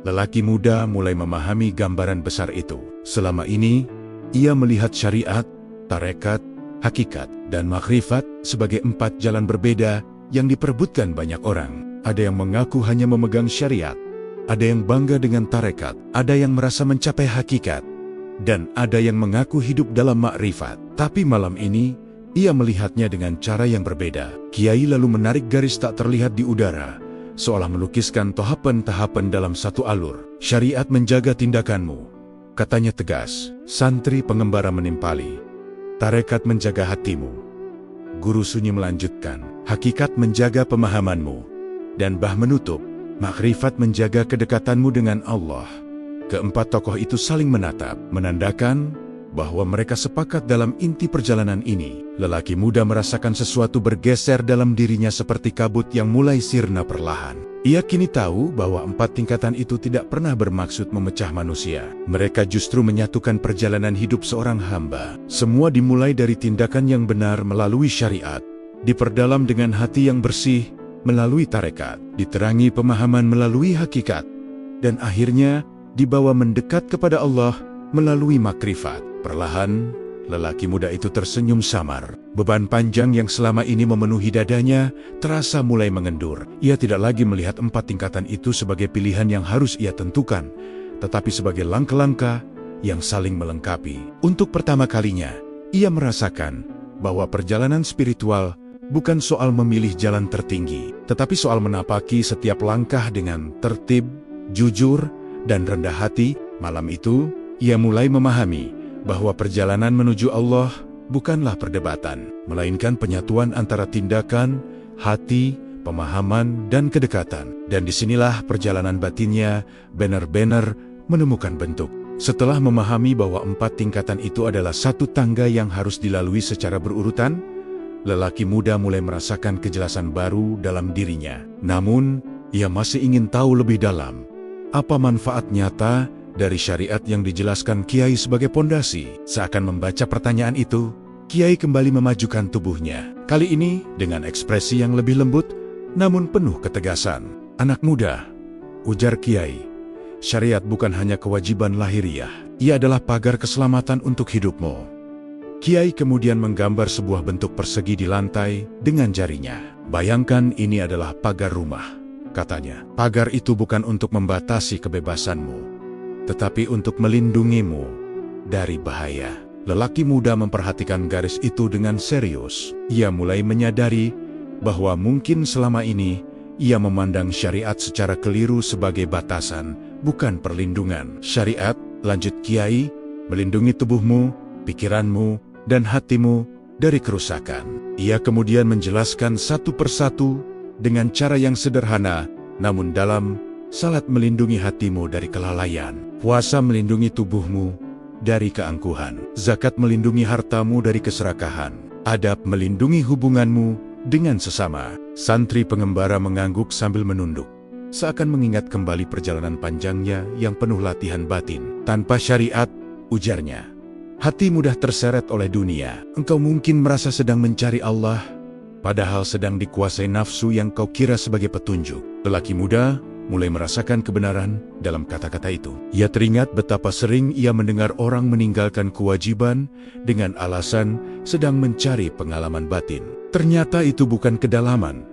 Lelaki muda mulai memahami gambaran besar itu. Selama ini, ia melihat syariat, tarekat, hakikat, dan makrifat sebagai 4 jalan berbeda yang diperebutkan banyak orang. Ada yang mengaku hanya memegang syariat, ada yang bangga dengan tarekat, ada yang merasa mencapai hakikat, dan ada yang mengaku hidup dalam makrifat. Tapi malam ini, ia melihatnya dengan cara yang berbeda. Kiai lalu menarik garis tak terlihat di udara, seolah melukiskan tahapan-tahapan dalam satu alur. Syariat menjaga tindakanmu, katanya tegas. Santri pengembara menimpali. Tarekat menjaga hatimu. Guru sunyi melanjutkan. Hakikat menjaga pemahamanmu. Dan Bah menutup. Makrifat menjaga kedekatanmu dengan Allah. Keempat tokoh itu saling menatap, menandakan bahwa mereka sepakat dalam inti perjalanan ini. Lelaki muda merasakan sesuatu bergeser dalam dirinya seperti kabut yang mulai sirna perlahan. Ia kini tahu bahwa 4 tingkatan itu tidak pernah bermaksud memecah manusia. Mereka justru menyatukan perjalanan hidup seorang hamba. Semua dimulai dari tindakan yang benar melalui syariat, diperdalam dengan hati yang bersih melalui tarekat, diterangi pemahaman melalui hakikat, dan akhirnya dibawa mendekat kepada Allah melalui makrifat. Perlahan, lelaki muda itu tersenyum samar. Beban panjang yang selama ini memenuhi dadanya terasa mulai mengendur. Ia tidak lagi melihat 4 tingkatan itu sebagai pilihan yang harus ia tentukan, tetapi sebagai langkah-langkah yang saling melengkapi. Untuk pertama kalinya, ia merasakan bahwa perjalanan spiritual bukan soal memilih jalan tertinggi, tetapi soal menapaki setiap langkah dengan tertib, jujur, dan rendah hati. Malam itu, ia mulai memahami bahwa perjalanan menuju Allah bukanlah perdebatan, melainkan penyatuan antara tindakan, hati, pemahaman, dan kedekatan. Dan disinilah perjalanan batinnya benar-benar menemukan bentuk. Setelah memahami bahwa 4 tingkatan itu adalah satu tangga yang harus dilalui secara berurutan, lelaki muda mulai merasakan kejelasan baru dalam dirinya. Namun, ia masih ingin tahu lebih dalam. Apa manfaat nyata dari syariat yang dijelaskan Kiai sebagai pondasi? Seakan membaca pertanyaan itu, Kiai kembali memajukan tubuhnya. Kali ini dengan ekspresi yang lebih lembut, namun penuh ketegasan. Anak muda, ujar Kiai, syariat bukan hanya kewajiban lahiriah. Ia adalah pagar keselamatan untuk hidupmu. Kiai kemudian menggambar sebuah bentuk persegi di lantai dengan jarinya. Bayangkan ini adalah pagar rumah, katanya. Pagar itu bukan untuk membatasi kebebasanmu, tetapi untuk melindungimu dari bahaya. Lelaki muda memperhatikan garis itu dengan serius. Ia mulai menyadari bahwa mungkin selama ini ia memandang syariat secara keliru sebagai batasan, bukan perlindungan. Syariat, lanjut Kiai, melindungi tubuhmu, pikiranmu, dan hatimu dari kerusakan. Ia kemudian menjelaskan satu persatu dengan cara yang sederhana, namun dalam. Salat melindungi hatimu dari kelalaian, puasa melindungi tubuhmu dari keangkuhan, zakat melindungi hartamu dari keserakahan, adab melindungi hubunganmu dengan sesama. Santri pengembara mengangguk sambil menunduk, seakan mengingat kembali perjalanan panjangnya yang penuh latihan batin. Tanpa syariat, ujarnya, hati mudah terseret oleh dunia. Engkau mungkin merasa sedang mencari Allah, padahal sedang dikuasai nafsu yang kau kira sebagai petunjuk. Lelaki muda mulai merasakan kebenaran dalam kata-kata itu. Ia teringat betapa sering ia mendengar orang meninggalkan kewajiban dengan alasan sedang mencari pengalaman batin. Ternyata itu bukan kedalaman,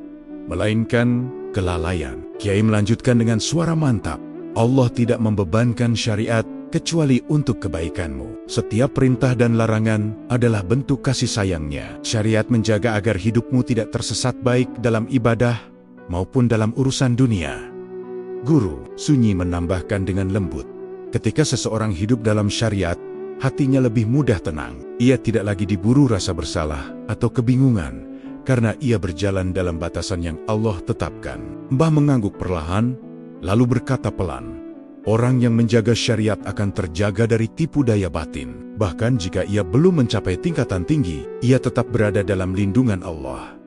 melainkan kelalaian. Kiai melanjutkan dengan suara mantap, Allah tidak membebankan syariat kecuali untuk kebaikanmu. Setiap perintah dan larangan adalah bentuk kasih sayangnya. Syariat menjaga agar hidupmu tidak tersesat baik dalam ibadah maupun dalam urusan dunia. Guru Sunyi menambahkan dengan lembut, ketika seseorang hidup dalam syariat, hatinya lebih mudah tenang. Ia tidak lagi diburu rasa bersalah atau kebingungan, karena ia berjalan dalam batasan yang Allah tetapkan. Mbah mengangguk perlahan, lalu berkata pelan, orang yang menjaga syariat akan terjaga dari tipu daya batin. Bahkan jika ia belum mencapai tingkatan tinggi, ia tetap berada dalam lindungan Allah.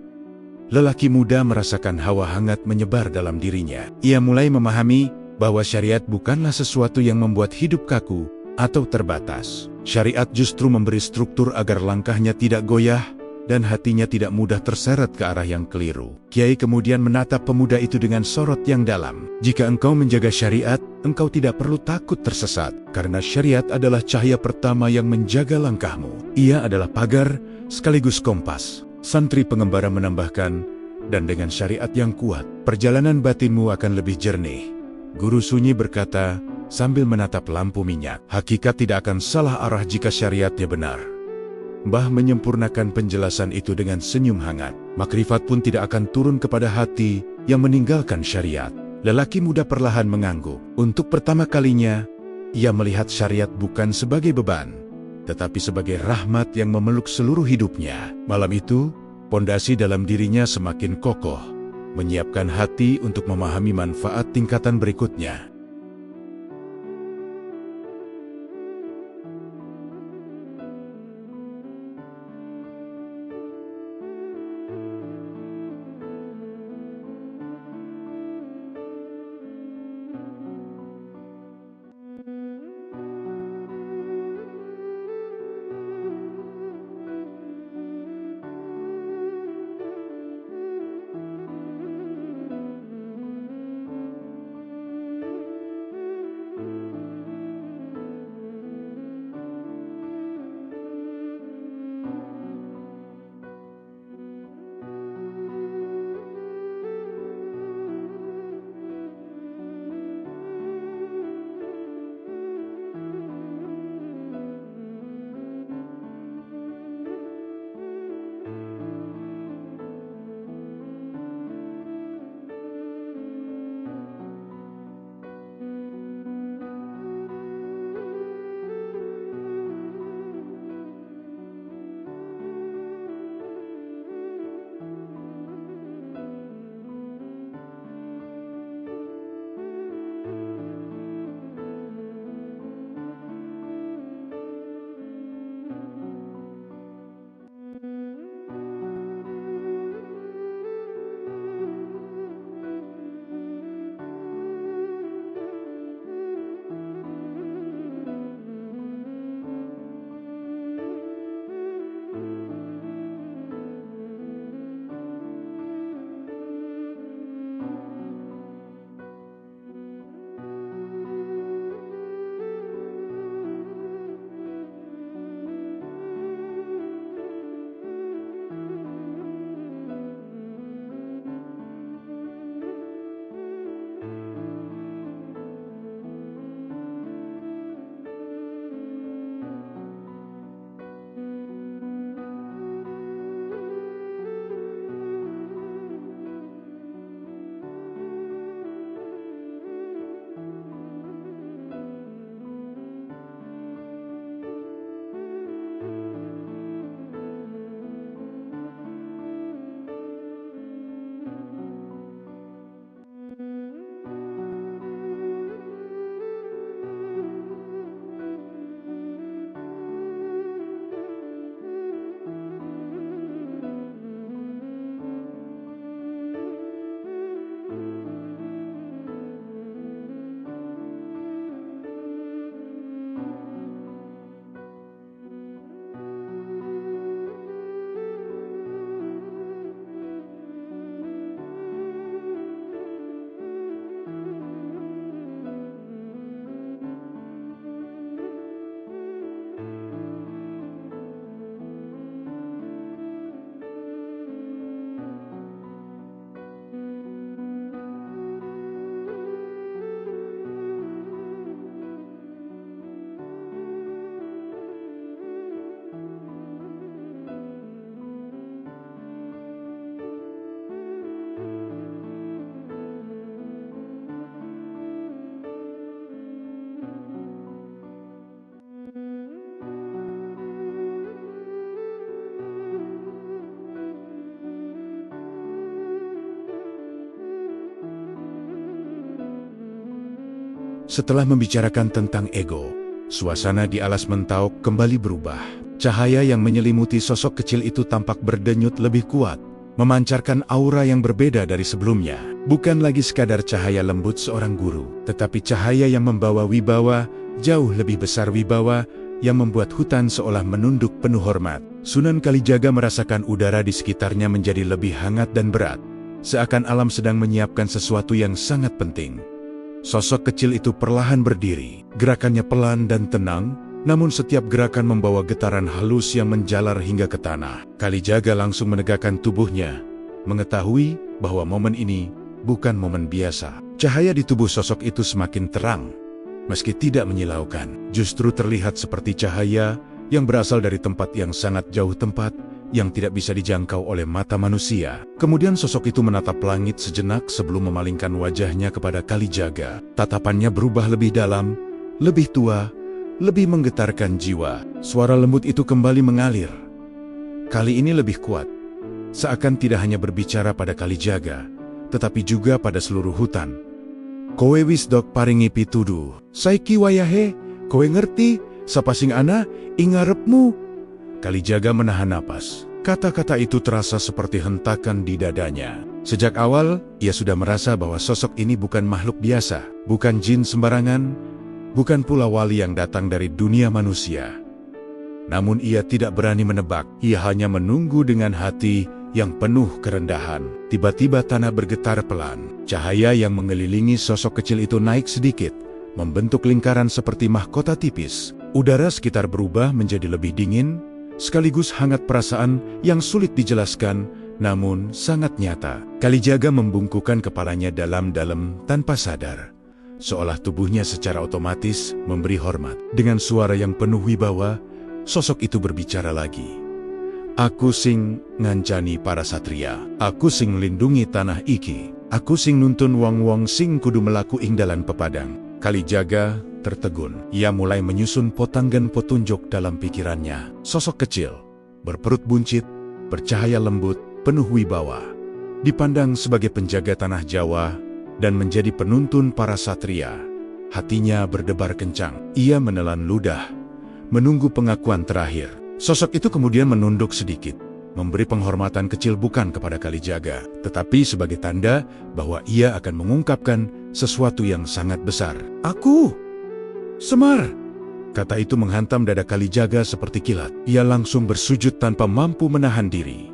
Lelaki muda merasakan hawa hangat menyebar dalam dirinya. Ia mulai memahami bahwa syariat bukanlah sesuatu yang membuat hidup kaku atau terbatas. Syariat justru memberi struktur agar langkahnya tidak goyah dan hatinya tidak mudah terseret ke arah yang keliru. Kiai kemudian menatap pemuda itu dengan sorot yang dalam. Jika engkau menjaga syariat, engkau tidak perlu takut tersesat, karena syariat adalah cahaya pertama yang menjaga langkahmu. Ia adalah pagar sekaligus kompas. Santri pengembara menambahkan, dan dengan syariat yang kuat, perjalanan batinmu akan lebih jernih. Guru Sunyi berkata sambil menatap lampu minyak, hakikat tidak akan salah arah jika syariatnya benar. Mbah menyempurnakan penjelasan itu dengan senyum hangat. Makrifat pun tidak akan turun kepada hati yang meninggalkan syariat. Lelaki muda perlahan mengangguk. Untuk pertama kalinya, ia melihat syariat bukan sebagai beban, tetapi sebagai rahmat yang memeluk seluruh hidupnya. Malam itu, pondasi dalam dirinya semakin kokoh, menyiapkan hati untuk memahami manfaat tingkatan berikutnya. Setelah membicarakan tentang ego, suasana di alas Mentauk kembali berubah. Cahaya yang menyelimuti sosok kecil itu tampak berdenyut lebih kuat, memancarkan aura yang berbeda dari sebelumnya. Bukan lagi sekadar cahaya lembut seorang guru, tetapi cahaya yang membawa wibawa, jauh lebih besar wibawa, yang membuat hutan seolah menunduk penuh hormat. Sunan Kalijaga merasakan udara di sekitarnya menjadi lebih hangat dan berat, seakan alam sedang menyiapkan sesuatu yang sangat penting. Sosok kecil itu perlahan berdiri, gerakannya pelan dan tenang, namun setiap gerakan membawa getaran halus yang menjalar hingga ke tanah. Kalijaga langsung menegakkan tubuhnya, mengetahui bahwa momen ini bukan momen biasa. Cahaya di tubuh sosok itu semakin terang, meski tidak menyilaukan. Justru terlihat seperti cahaya yang berasal dari tempat yang sangat jauh, tempat yang tidak bisa dijangkau oleh mata manusia. Kemudian sosok itu menatap langit sejenak sebelum memalingkan wajahnya kepada Kalijaga. Tatapannya berubah lebih dalam, lebih tua, lebih menggetarkan jiwa. Suara lembut itu kembali mengalir. Kali ini lebih kuat, seakan tidak hanya berbicara pada Kalijaga, tetapi juga pada seluruh hutan. Kowe wis dok paringi pituduh, saiki wayahe, kowe ngerti, sapa sing ana ing ngarepmu. Kalijaga menahan napas. Kata-kata itu terasa seperti hentakan di dadanya. Sejak awal, ia sudah merasa bahwa sosok ini bukan makhluk biasa, bukan jin sembarangan, bukan pula wali yang datang dari dunia manusia. Namun ia tidak berani menebak, ia hanya menunggu dengan hati yang penuh kerendahan. Tiba-tiba tanah bergetar pelan. Cahaya yang mengelilingi sosok kecil itu naik sedikit, membentuk lingkaran seperti mahkota tipis. Udara sekitar berubah menjadi lebih dingin, sekaligus hangat. Perasaan yang sulit dijelaskan, namun sangat nyata. Kalijaga membungkukkan kepalanya dalam-dalam tanpa sadar, seolah tubuhnya secara otomatis memberi hormat. Dengan suara yang penuh wibawa, sosok itu berbicara lagi. Aku sing ngancani para satria, aku sing lindungi tanah iki, aku sing nuntun wong-wong sing kudu melaku ing dalan pepadang. Kalijaga tertegun. Ia mulai menyusun potanggan petunjuk dalam pikirannya. Sosok kecil, berperut buncit, bercahaya lembut, penuh wibawa, dipandang sebagai penjaga tanah Jawa dan menjadi penuntun para satria. Hatinya berdebar kencang. Ia menelan ludah, menunggu pengakuan terakhir. Sosok itu kemudian menunduk sedikit, memberi penghormatan kecil bukan kepada Kalijaga, tetapi sebagai tanda bahwa ia akan mengungkapkan sesuatu yang sangat besar. Aku, Semar! Kata itu menghantam dada Kalijaga seperti kilat. Ia langsung bersujud tanpa mampu menahan diri.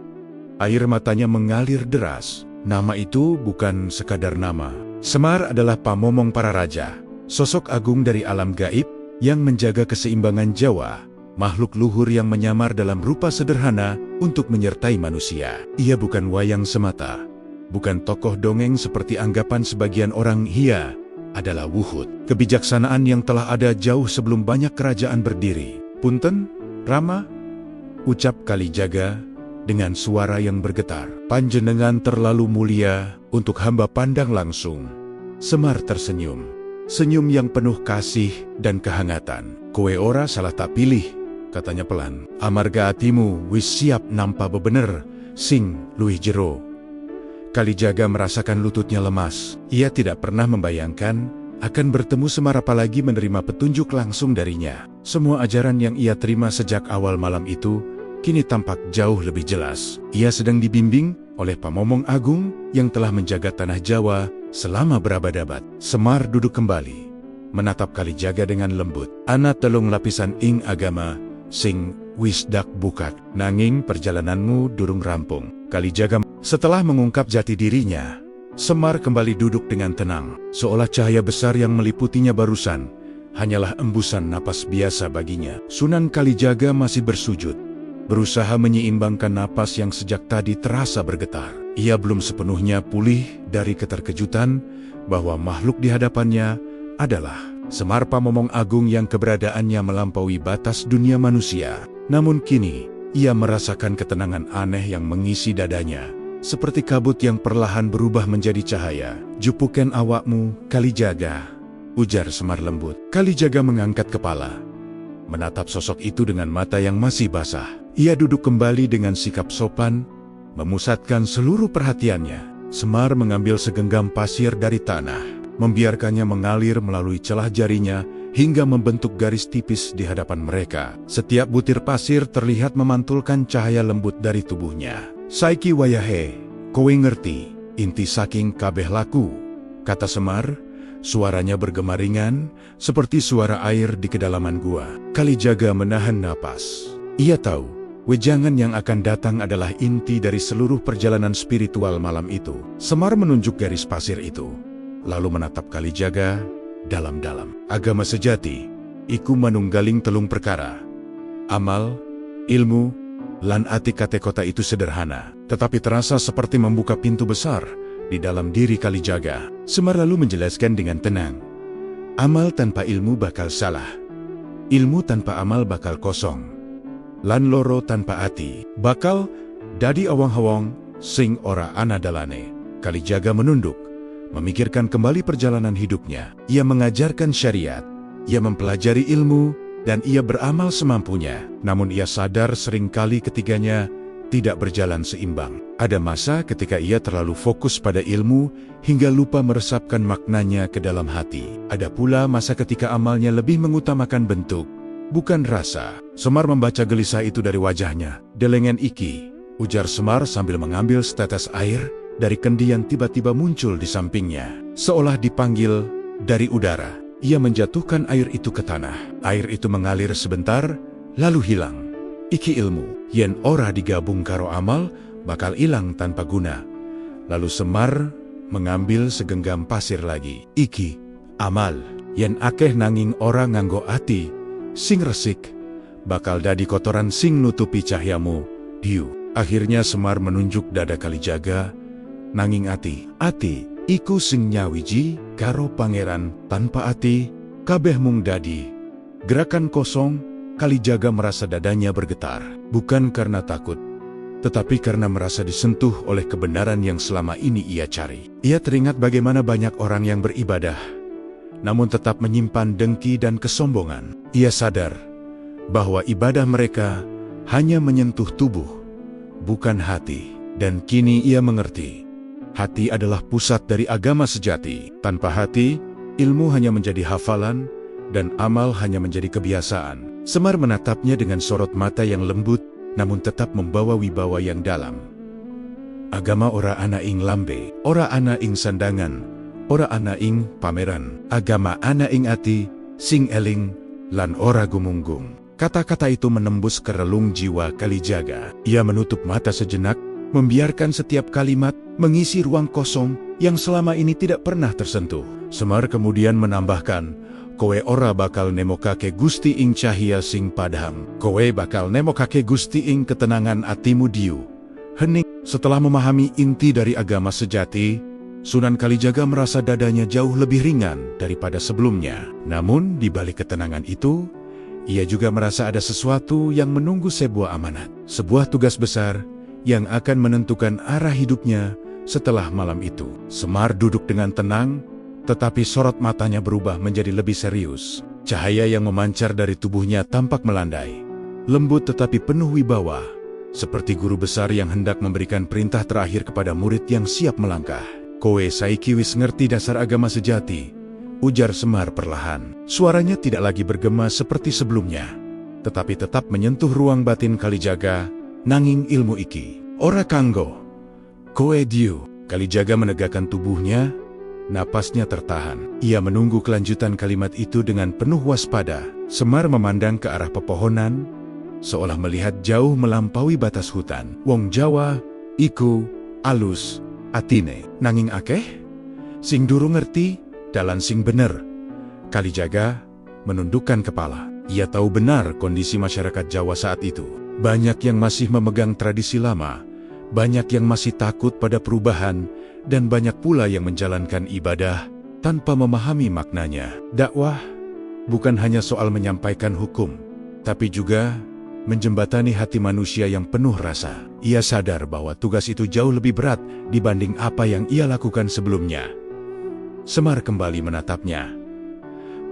Air matanya mengalir deras. Nama itu bukan sekadar nama. Semar adalah pamomong para raja, sosok agung dari alam gaib yang menjaga keseimbangan Jawa, makhluk luhur yang menyamar dalam rupa sederhana untuk menyertai manusia. Ia bukan wayang semata, bukan tokoh dongeng seperti anggapan sebagian orang. Ia adalah wuhud, kebijaksanaan yang telah ada jauh sebelum banyak kerajaan berdiri. Punten, Rama, ucap Kalijaga dengan suara yang bergetar. Panjenengan terlalu mulia untuk hamba pandang langsung. Semar tersenyum, senyum yang penuh kasih dan kehangatan. Kowe ora salah tak pilih, katanya pelan. Amarga atimu wis siap nampa bebener sing luwih jero. Kalijaga merasakan lututnya lemas. Ia tidak pernah membayangkan akan bertemu Semar, apalagi menerima petunjuk langsung darinya. Semua ajaran yang ia terima sejak awal malam itu kini tampak jauh lebih jelas. Ia sedang dibimbing oleh pamomong agung yang telah menjaga tanah Jawa selama berabad-abad. Semar duduk kembali, menatap Kalijaga dengan lembut. Ana telung lapisan ing agama sing wis dak bukat, nanging perjalananmu durung rampung. Kalijaga. Setelah mengungkap jati dirinya, Semar kembali duduk dengan tenang, seolah cahaya besar yang meliputinya barusan hanyalah embusan napas biasa baginya. Sunan Kalijaga masih bersujud, berusaha menyeimbangkan napas yang sejak tadi terasa bergetar. Ia belum sepenuhnya pulih dari keterkejutan bahwa makhluk di hadapannya adalah Semar Pamomong Agung yang keberadaannya melampaui batas dunia manusia. Namun kini, ia merasakan ketenangan aneh yang mengisi dadanya, seperti kabut yang perlahan berubah menjadi cahaya. Jupuken awakmu, Kalijaga, ujar Semar lembut. Kalijaga mengangkat kepala, menatap sosok itu dengan mata yang masih basah. Ia duduk kembali dengan sikap sopan, memusatkan seluruh perhatiannya. Semar mengambil segenggam pasir dari tanah. membiarkannya mengalir melalui celah jarinya hingga membentuk garis tipis di hadapan mereka. Setiap butir pasir terlihat memantulkan cahaya lembut dari tubuhnya. "Saiki wayahe, kowe ngerti inti saking kabeh laku," kata Semar. Suaranya bergema ringan, seperti suara air di kedalaman gua. Kalijaga menahan napas. Ia tahu, wejangan yang akan datang adalah inti dari seluruh perjalanan spiritual malam itu. Semar menunjuk garis pasir itu, lalu menatap Kalijaga dalam-dalam. "Agama sejati, iku manunggaling telung perkara. Amal, ilmu, lan ati kate kota itu sederhana, tetapi terasa seperti membuka pintu besar di dalam diri Kalijaga." Semar lalu menjelaskan dengan tenang. "Amal tanpa ilmu bakal salah. Ilmu tanpa amal bakal kosong. Lan loro tanpa ati bakal dadi awang-awang sing ora ana dalane." Kalijaga menunduk, memikirkan kembali perjalanan hidupnya. Ia mengajarkan syariat, ia mempelajari ilmu, dan ia beramal semampunya. Namun ia sadar seringkali ketiganya tidak berjalan seimbang. Ada masa ketika ia terlalu fokus pada ilmu hingga lupa meresapkan maknanya ke dalam hati. Ada pula masa ketika amalnya lebih mengutamakan bentuk, bukan rasa. Semar membaca gelisah itu dari wajahnya. "Delengen iki," ujar Semar sambil mengambil setetes air dari kendi yang tiba-tiba muncul di sampingnya. Seolah dipanggil dari udara, ia menjatuhkan air itu ke tanah. Air itu mengalir sebentar, lalu hilang. "Iki ilmu, yen ora digabung karo amal, bakal ilang tanpa guna." Lalu Semar mengambil segenggam pasir lagi. "Iki, amal, yen akeh nanging ora nganggo ati, sing resik, bakal dadi kotoran sing nutupi cahyamu, diu." Akhirnya Semar menunjuk dada Kalijaga, "Nanging ati, ati, iku sing nyawiji karo pangeran, tanpa ati, kabeh mung dadi gerakan kosong." Kalijaga merasa dadanya bergetar, bukan karena takut, tetapi karena merasa disentuh oleh kebenaran yang selama ini ia cari. Ia teringat bagaimana banyak orang yang beribadah, namun tetap menyimpan dengki dan kesombongan. Ia sadar bahwa ibadah mereka hanya menyentuh tubuh, bukan hati. Dan kini ia mengerti, hati adalah pusat dari agama sejati. Tanpa hati, ilmu hanya menjadi hafalan, dan amal hanya menjadi kebiasaan. Semar menatapnya dengan sorot mata yang lembut, namun tetap membawa wibawa yang dalam. "Agama ora ana ing lambe, ora ana ing sandangan, ora ana ing pameran. Agama ana ing ati, sing eling, lan ora gumunggung." Kata-kata itu menembus ke relung jiwa Kalijaga. Ia menutup mata sejenak, membiarkan setiap kalimat mengisi ruang kosong yang selama ini tidak pernah tersentuh. Semar kemudian menambahkan, "Kowe ora bakal nemokake Gusti ing cahya sing padhang. Kowe bakal nemokake Gusti ing ketenangan atimu diu." Hening. Setelah memahami inti dari agama sejati, Sunan Kalijaga merasa dadanya jauh lebih ringan daripada sebelumnya. Namun di balik ketenangan itu, ia juga merasa ada sesuatu yang menunggu sebuah amanat. Sebuah tugas besar yang akan menentukan arah hidupnya setelah malam itu. Semar duduk dengan tenang, tetapi sorot matanya berubah menjadi lebih serius. Cahaya yang memancar dari tubuhnya tampak melandai, lembut tetapi penuh wibawa, seperti guru besar yang hendak memberikan perintah terakhir kepada murid yang siap melangkah. "Kowe saiki wis ngerti dasar agama sejati," ujar Semar perlahan. Suaranya tidak lagi bergema seperti sebelumnya, tetapi tetap menyentuh ruang batin Kalijaga. "Nanging ilmu iki ora kanggo kowe diu." Kalijaga menegakkan tubuhnya, napasnya tertahan. Ia menunggu kelanjutan kalimat itu dengan penuh waspada. Semar memandang ke arah pepohonan, seolah melihat jauh melampaui batas hutan. "Wong Jawa, iku, alus, atine. Nanging akeh sing durung ngerti dalan sing bener." Kalijaga menundukkan kepala. Ia tahu benar kondisi masyarakat Jawa saat itu. Banyak yang masih memegang tradisi lama, banyak yang masih takut pada perubahan, dan banyak pula yang menjalankan ibadah tanpa memahami maknanya. Dakwah bukan hanya soal menyampaikan hukum, tapi juga menjembatani hati manusia yang penuh rasa. Ia sadar bahwa tugas itu jauh lebih berat dibanding apa yang ia lakukan sebelumnya. Semar kembali menatapnya.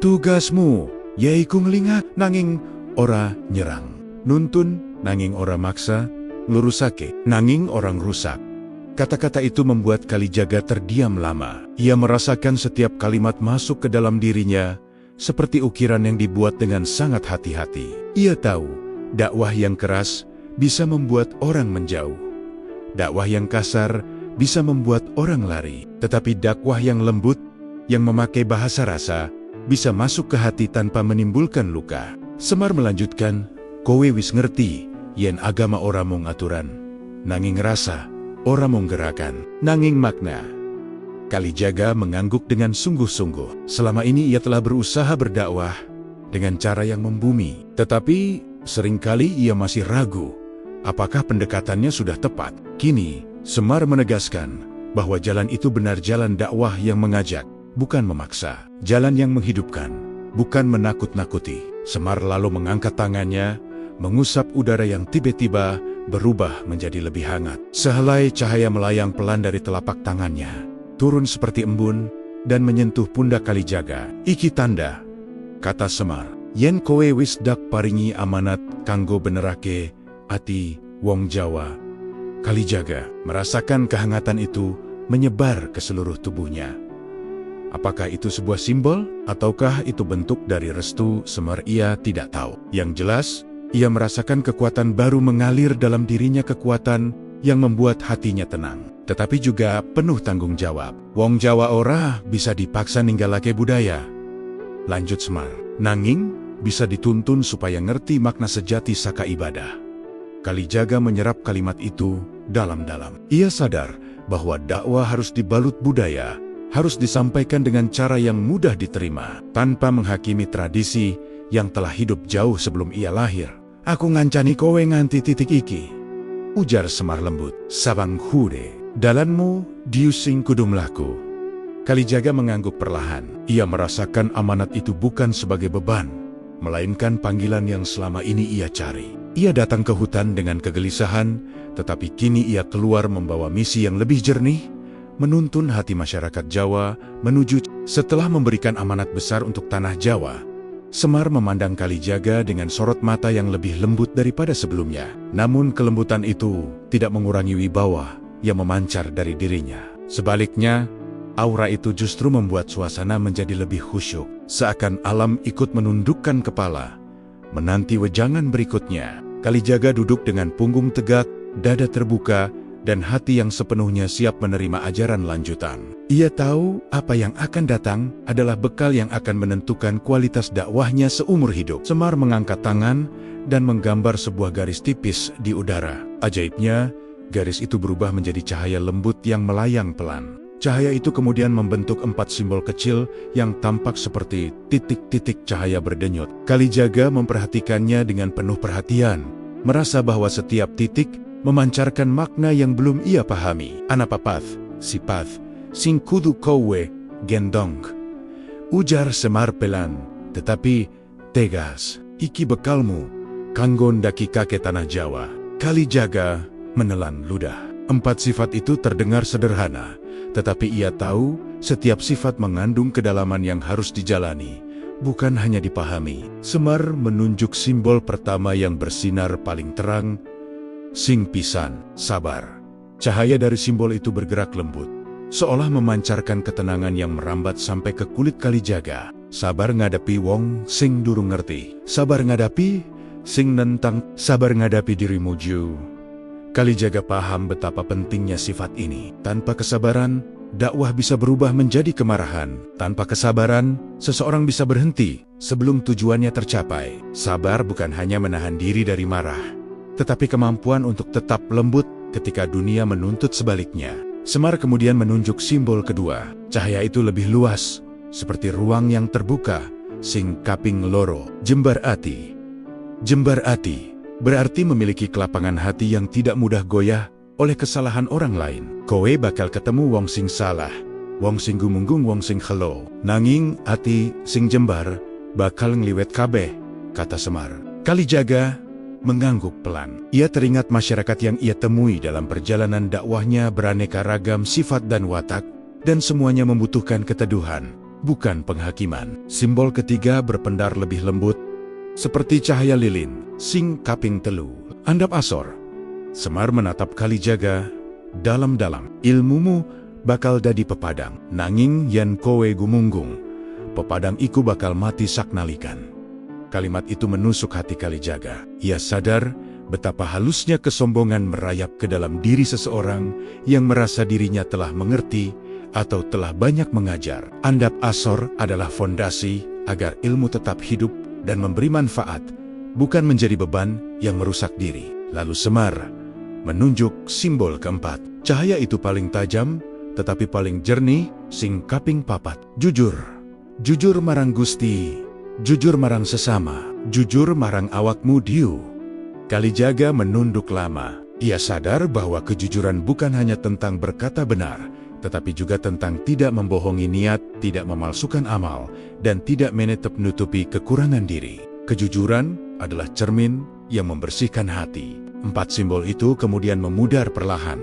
"Tugasmu yaiku ngelingat nanging ora nyerang, nuntun nanging ora maksa, nglurusake nanging orang rusak." Kata-kata itu membuat Kalijaga terdiam lama. Ia merasakan setiap kalimat masuk ke dalam dirinya, seperti ukiran yang dibuat dengan sangat hati-hati. Ia tahu, dakwah yang keras bisa membuat orang menjauh. Dakwah yang kasar bisa membuat orang lari. Tetapi dakwah yang lembut, yang memakai bahasa rasa, bisa masuk ke hati tanpa menimbulkan luka. Semar melanjutkan, "Kowe wis ngerti, yen agama ora mung aturan, nanging rasa, ora mung gerakan, nanging makna." Kalijaga mengangguk dengan sungguh-sungguh. Selama ini ia telah berusaha berdakwah dengan cara yang membumi. Tetapi seringkali ia masih ragu, apakah pendekatannya sudah tepat. Kini, Semar menegaskan bahwa jalan itu benar jalan dakwah yang mengajak, bukan memaksa. Jalan yang menghidupkan, bukan menakut-nakuti. Semar lalu mengangkat tangannya, mengusap udara yang tiba-tiba berubah menjadi lebih hangat. Sehelai cahaya melayang pelan dari telapak tangannya, turun seperti embun, dan menyentuh pundak Kalijaga. "Iki tanda," kata Semar, "yen kowe wis dak paringi amanat kanggo benerake ati wong Jawa." Kalijaga merasakan kehangatan itu menyebar ke seluruh tubuhnya. Apakah itu sebuah simbol, ataukah itu bentuk dari restu Semar? Ia tidak tahu. Yang jelas, ia merasakan kekuatan baru mengalir dalam dirinya, kekuatan yang membuat hatinya tenang, tetapi juga penuh tanggung jawab. "Wong Jawa ora bisa dipaksa ninggalake budaya," lanjut Semar, "nanging bisa dituntun supaya ngerti makna sejati saka ibadah." Kalijaga menyerap kalimat itu dalam-dalam. Ia sadar bahwa dakwah harus dibalut budaya, harus disampaikan dengan cara yang mudah diterima, tanpa menghakimi tradisi yang telah hidup jauh sebelum ia lahir. "Aku ngancani kowe nganti titik iki," ujar Semar lembut. "Sabang hude, dalanmu diusing kudu mlaku." Kalijaga mengangguk perlahan. Ia merasakan amanat itu bukan sebagai beban, melainkan panggilan yang selama ini ia cari. Ia datang ke hutan dengan kegelisahan, tetapi kini ia keluar membawa misi yang lebih jernih, menuntun hati masyarakat Jawa menuju. Setelah memberikan amanat besar untuk tanah Jawa, Semar memandang Kalijaga dengan sorot mata yang lebih lembut daripada sebelumnya. Namun kelembutan itu tidak mengurangi wibawa yang memancar dari dirinya. Sebaliknya, aura itu justru membuat suasana menjadi lebih khusyuk, seakan alam ikut menundukkan kepala, menanti wejangan berikutnya. Kalijaga duduk dengan punggung tegak, dada terbuka, dan hati yang sepenuhnya siap menerima ajaran lanjutan. Ia tahu apa yang akan datang adalah bekal yang akan menentukan kualitas dakwahnya seumur hidup. Semar mengangkat tangan dan menggambar sebuah garis tipis di udara. Ajaibnya, garis itu berubah menjadi cahaya lembut yang melayang pelan. Cahaya itu kemudian membentuk 4 simbol kecil yang tampak seperti titik-titik cahaya berdenyut. Kalijaga memperhatikannya dengan penuh perhatian, merasa bahwa setiap titik memancarkan makna yang belum ia pahami. "Anapapath, sipath, sing kudu kowe, gendong," ujar Semar pelan, tetapi tegas. "Iki bekalmu, kanggo ndaki kake tanah Jawa." Kalijaga menelan ludah. 4 sifat itu terdengar sederhana, tetapi ia tahu setiap sifat mengandung kedalaman yang harus dijalani, bukan hanya dipahami. Semar menunjuk simbol pertama yang bersinar paling terang, sing pisan, sabar. Cahaya dari simbol itu bergerak lembut, seolah memancarkan ketenangan yang merambat sampai ke kulit Kalijaga. Sabar ngadepi wong sing durung ngerti. Sabar ngadapi sing nentang. Sabar ngadapi dirimu ju. Kalijaga paham betapa pentingnya sifat ini. Tanpa kesabaran, dakwah bisa berubah menjadi kemarahan. Tanpa kesabaran, seseorang bisa berhenti sebelum tujuannya tercapai. Sabar bukan hanya menahan diri dari marah, tetapi kemampuan untuk tetap lembut ketika dunia menuntut sebaliknya. Semar kemudian menunjuk simbol kedua. Cahaya itu lebih luas, seperti ruang yang terbuka, sing kaping loro, jembar ati. Jembar ati berarti memiliki kelapangan hati yang tidak mudah goyah oleh kesalahan orang lain. Kowe bakal ketemu wong sing salah, wong sing gumunggung, wong sing khelo. Nanging ati sing jembar bakal ngliwet kabeh, kata Semar. Kalijaga mengangguk pelan. Ia teringat masyarakat yang ia temui dalam perjalanan dakwahnya beraneka ragam sifat dan watak, dan semuanya membutuhkan keteduhan, bukan penghakiman. Simbol ketiga berpendar lebih lembut, seperti cahaya lilin, sing kaping telu, andap asor. Semar menatap Kalijaga dalam-dalam. Ilmumu bakal dadi pepadang, nanging yen kowe gumunggung, pepadang iku bakal mati saknalikan. Kalimat itu menusuk hati Kalijaga. Ia sadar betapa halusnya kesombongan merayap ke dalam diri seseorang yang merasa dirinya telah mengerti atau telah banyak mengajar. Andap asor adalah fondasi agar ilmu tetap hidup dan memberi manfaat, bukan menjadi beban yang merusak diri. Lalu Semar menunjuk simbol keempat. Cahaya itu paling tajam, tetapi paling jernih, sing kaping papat. Jujur. Jujur marang Gusti, jujur marang sesama, jujur marang awakmu diu. Kalijaga menunduk lama. Ia sadar bahwa kejujuran bukan hanya tentang berkata benar, tetapi juga tentang tidak membohongi niat, tidak memalsukan amal, dan tidak menutupi kekurangan diri. Kejujuran adalah cermin yang membersihkan hati. 4 simbol itu kemudian memudar perlahan,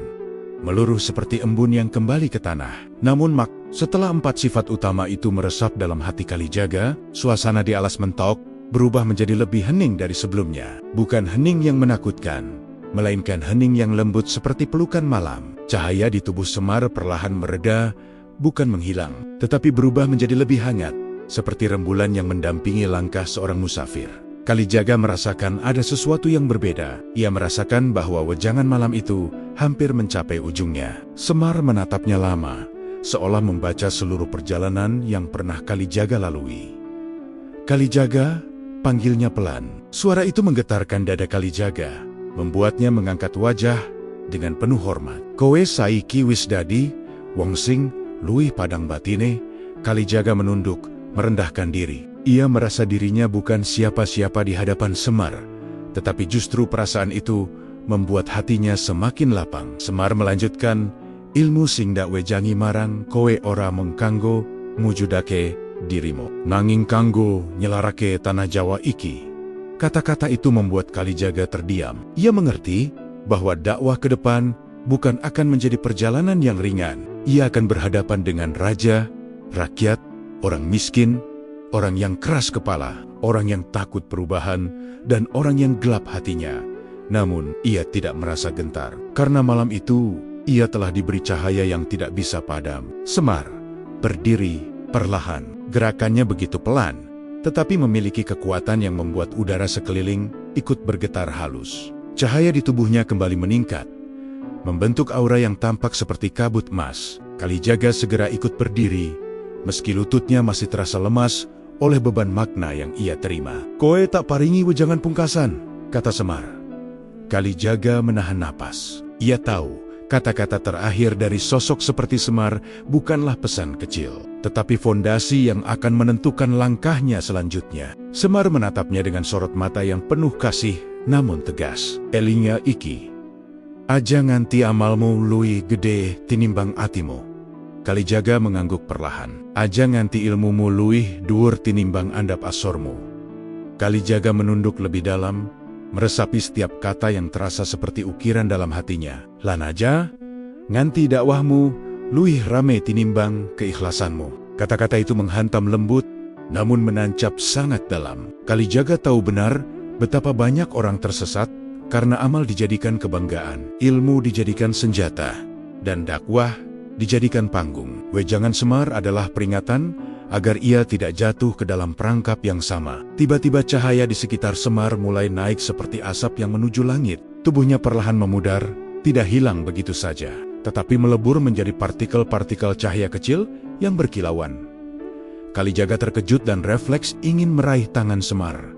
meluruh seperti embun yang kembali ke tanah. Namun setelah 4 sifat utama itu meresap dalam hati Kalijaga, suasana di alas mentok berubah menjadi lebih hening dari sebelumnya. Bukan hening yang menakutkan, melainkan hening yang lembut seperti pelukan malam. Cahaya di tubuh Semar perlahan mereda, bukan menghilang, tetapi berubah menjadi lebih hangat, seperti rembulan yang mendampingi langkah seorang musafir. Kalijaga merasakan ada sesuatu yang berbeda. Ia merasakan bahwa wejangan malam itu hampir mencapai ujungnya. Semar menatapnya lama, seolah membaca seluruh perjalanan yang pernah Kalijaga lalui. Kalijaga, panggilnya pelan. Suara itu menggetarkan dada Kalijaga, membuatnya mengangkat wajah dengan penuh hormat. Kowe saiki wis dadi wong sing luwih padang batine. Kalijaga menunduk, merendahkan diri. Ia merasa dirinya bukan siapa-siapa di hadapan Semar, tetapi justru perasaan itu membuat hatinya semakin lapang. Semar melanjutkan, ilmu sing dak wejangi marang kowe ora mengkanggo mujudake dirimu, nanging kanggo nyelarake tanah Jawa iki. Kata-kata itu membuat Kalijaga terdiam. Ia mengerti bahwa dakwah ke depan bukan akan menjadi perjalanan yang ringan. Ia akan berhadapan dengan raja, rakyat, orang miskin, orang yang keras kepala, orang yang takut perubahan, dan orang yang gelap hatinya. Namun, ia tidak merasa gentar, karena malam itu ia telah diberi cahaya yang tidak bisa padam. Semar berdiri perlahan. Gerakannya begitu pelan, tetapi memiliki kekuatan yang membuat udara sekeliling ikut bergetar halus. Cahaya di tubuhnya kembali meningkat, membentuk aura yang tampak seperti kabut emas. Kalijaga segera ikut berdiri, meski lututnya masih terasa lemas oleh beban makna yang ia terima. Kowe tak paringi wejangan pungkasan, kata Semar. Kalijaga menahan napas. Ia tahu kata-kata terakhir dari sosok seperti Semar bukanlah pesan kecil, tetapi fondasi yang akan menentukan langkahnya selanjutnya. Semar menatapnya dengan sorot mata yang penuh kasih namun tegas. Elinga iki, aja nganti amalmu luwih gede tinimbang atimu. Kalijaga mengangguk perlahan. Aja nganti ilmumu luwih dhuwur tinimbang andap asormu. Kalijaga menunduk lebih dalam, meresapi setiap kata yang terasa seperti ukiran dalam hatinya. Lan aja nganti dakwahmu luwih rame tinimbang keikhlasanmu. Kata-kata itu menghantam lembut, namun menancap sangat dalam. Kalijaga tahu benar betapa banyak orang tersesat karena amal dijadikan kebanggaan, ilmu dijadikan senjata, dan dakwah dijadikan panggung. Wejangan Semar adalah peringatan agar ia tidak jatuh ke dalam perangkap yang sama. Tiba-tiba cahaya di sekitar Semar mulai naik seperti asap yang menuju langit. Tubuhnya perlahan memudar, tidak hilang begitu saja, tetapi melebur menjadi partikel-partikel cahaya kecil yang berkilauan. Kalijaga terkejut dan refleks ingin meraih tangan Semar.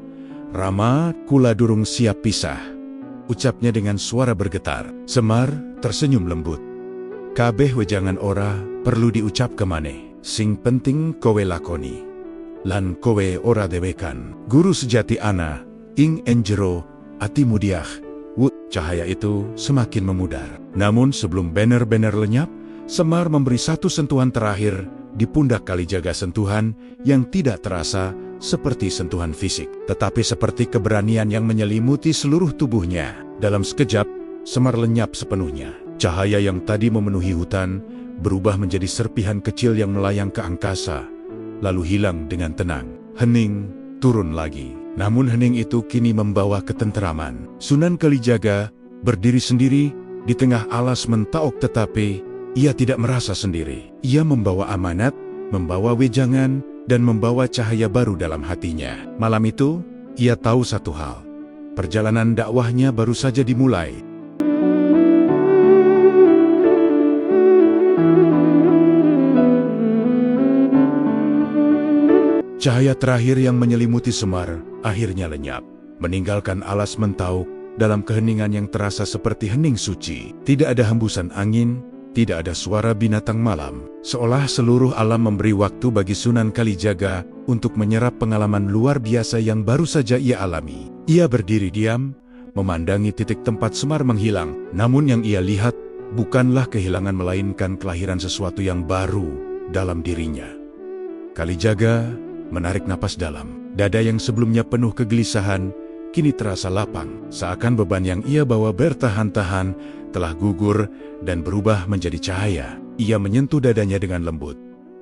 Rama, kula durung siap pisah, ucapnya dengan suara bergetar. Semar tersenyum lembut. Kabeh wejangan ora perlu diucap kemane, sing penting kowe lakoni. Lan kowe ora dewekan. Guru sejati ana, ing enjero, ati mudiah. Cahaya itu semakin memudar. Namun sebelum banner-banner lenyap, Semar memberi satu sentuhan terakhir di pundak Kalijaga, sentuhan yang tidak terasa seperti sentuhan fisik, tetapi seperti keberanian yang menyelimuti seluruh tubuhnya. Dalam sekejap, Semar lenyap sepenuhnya. Cahaya yang tadi memenuhi hutan berubah menjadi serpihan kecil yang melayang ke angkasa, lalu hilang dengan tenang. Hening turun lagi. Namun hening itu kini membawa ketenteraman. Sunan Kalijaga berdiri sendiri, di tengah alas Mentaok, tetapi ia tidak merasa sendiri. Ia membawa amanat, membawa wejangan, dan membawa cahaya baru dalam hatinya. Malam itu, ia tahu satu hal. Perjalanan dakwahnya baru saja dimulai. Cahaya terakhir yang menyelimuti Semar akhirnya lenyap, meninggalkan alas Mentaok dalam keheningan yang terasa seperti hening suci. Tidak ada hembusan angin, tidak ada suara binatang malam. Seolah seluruh alam memberi waktu bagi Sunan Kalijaga untuk menyerap pengalaman luar biasa yang baru saja ia alami. Ia berdiri diam, memandangi titik tempat Semar menghilang. Namun yang ia lihat bukanlah kehilangan, melainkan kelahiran sesuatu yang baru dalam dirinya. Kalijaga menarik napas dalam. Dada yang sebelumnya penuh kegelisahan kini terasa lapang, seakan beban yang ia bawa bertahan-tahan telah gugur dan berubah menjadi cahaya. Ia menyentuh dadanya dengan lembut,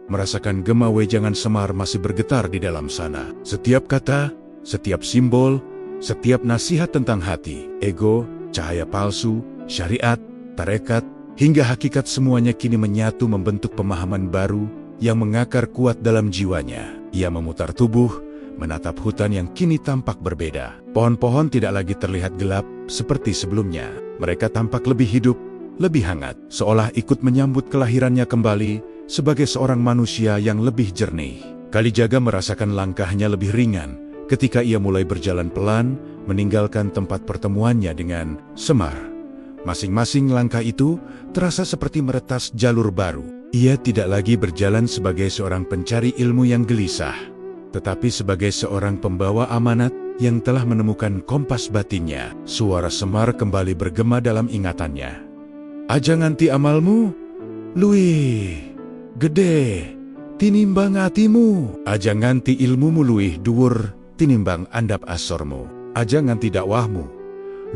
merasakan gema wejangan Semar masih bergetar di dalam sana. Setiap kata, setiap simbol, setiap nasihat tentang hati, ego, cahaya palsu, syariat, tarekat, hingga hakikat, semuanya kini menyatu membentuk pemahaman baru yang mengakar kuat dalam jiwanya. Ia memutar tubuh, menatap hutan yang kini tampak berbeda. Pohon-pohon tidak lagi terlihat gelap seperti sebelumnya. Mereka tampak lebih hidup, lebih hangat, seolah ikut menyambut kelahirannya kembali sebagai seorang manusia yang lebih jernih. Kalijaga merasakan langkahnya lebih ringan ketika ia mulai berjalan pelan meninggalkan tempat pertemuannya dengan Semar. Masing-masing langkah itu terasa seperti meretas jalur baru. Ia tidak lagi berjalan sebagai seorang pencari ilmu yang gelisah, tetapi sebagai seorang pembawa amanat yang telah menemukan kompas batinnya. Suara Semar kembali bergema dalam ingatannya. Aja nganti amalmu, luwih gede tinimbang atimu. Aja nganti ilmumu luwih dhuwur tinimbang andap asormu. Aja nganti dakwahmu,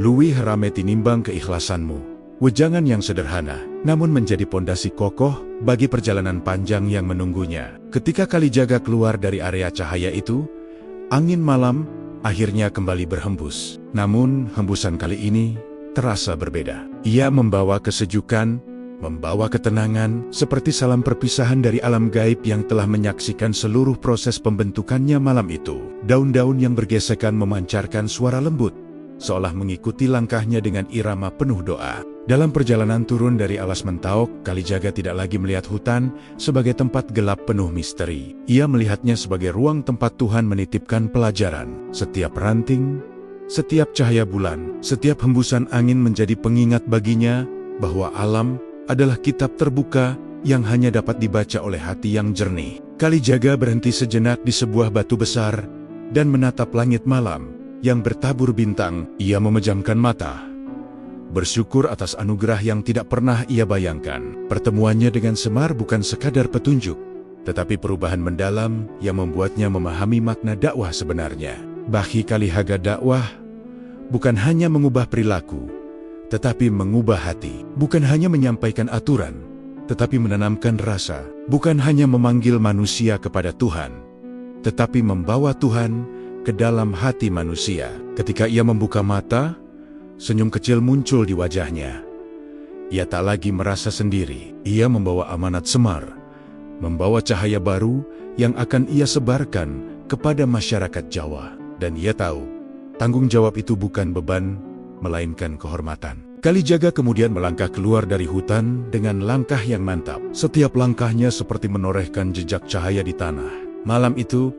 luwih rame tinimbang keikhlasanmu. Wejangan yang sederhana, namun menjadi pondasi kokoh bagi perjalanan panjang yang menunggunya. Ketika Kalijaga keluar dari area cahaya itu, angin malam akhirnya kembali berhembus. Namun, hembusan kali ini terasa berbeda. Ia membawa kesejukan, membawa ketenangan, seperti salam perpisahan dari alam gaib yang telah menyaksikan seluruh proses pembentukannya malam itu. Daun-daun yang bergesekan memancarkan suara lembut, seolah mengikuti langkahnya dengan irama penuh doa. Dalam perjalanan turun dari alas Mentaok, Kalijaga tidak lagi melihat hutan sebagai tempat gelap penuh misteri. Ia melihatnya sebagai ruang tempat Tuhan menitipkan pelajaran. Setiap ranting, setiap cahaya bulan, setiap hembusan angin menjadi pengingat baginya bahwa alam adalah kitab terbuka yang hanya dapat dibaca oleh hati yang jernih. Kalijaga berhenti sejenak di sebuah batu besar dan menatap langit malam yang bertabur bintang. Ia memejamkan mata, bersyukur atas anugerah yang tidak pernah ia bayangkan. Pertemuannya dengan Semar bukan sekadar petunjuk, tetapi perubahan mendalam yang membuatnya memahami makna dakwah sebenarnya. Bagi Kalijaga, dakwah bukan hanya mengubah perilaku, tetapi mengubah hati. Bukan hanya menyampaikan aturan, tetapi menanamkan rasa. Bukan hanya memanggil manusia kepada Tuhan, tetapi membawa Tuhan ke dalam hati manusia. Ketika ia membuka mata, senyum kecil muncul di wajahnya. Ia tak lagi merasa sendiri. Ia membawa amanat Semar, membawa cahaya baru yang akan ia sebarkan kepada masyarakat Jawa. Dan ia tahu, tanggung jawab itu bukan beban, melainkan kehormatan. Kalijaga kemudian melangkah keluar dari hutan dengan langkah yang mantap. Setiap langkahnya seperti menorehkan jejak cahaya di tanah. Malam itu,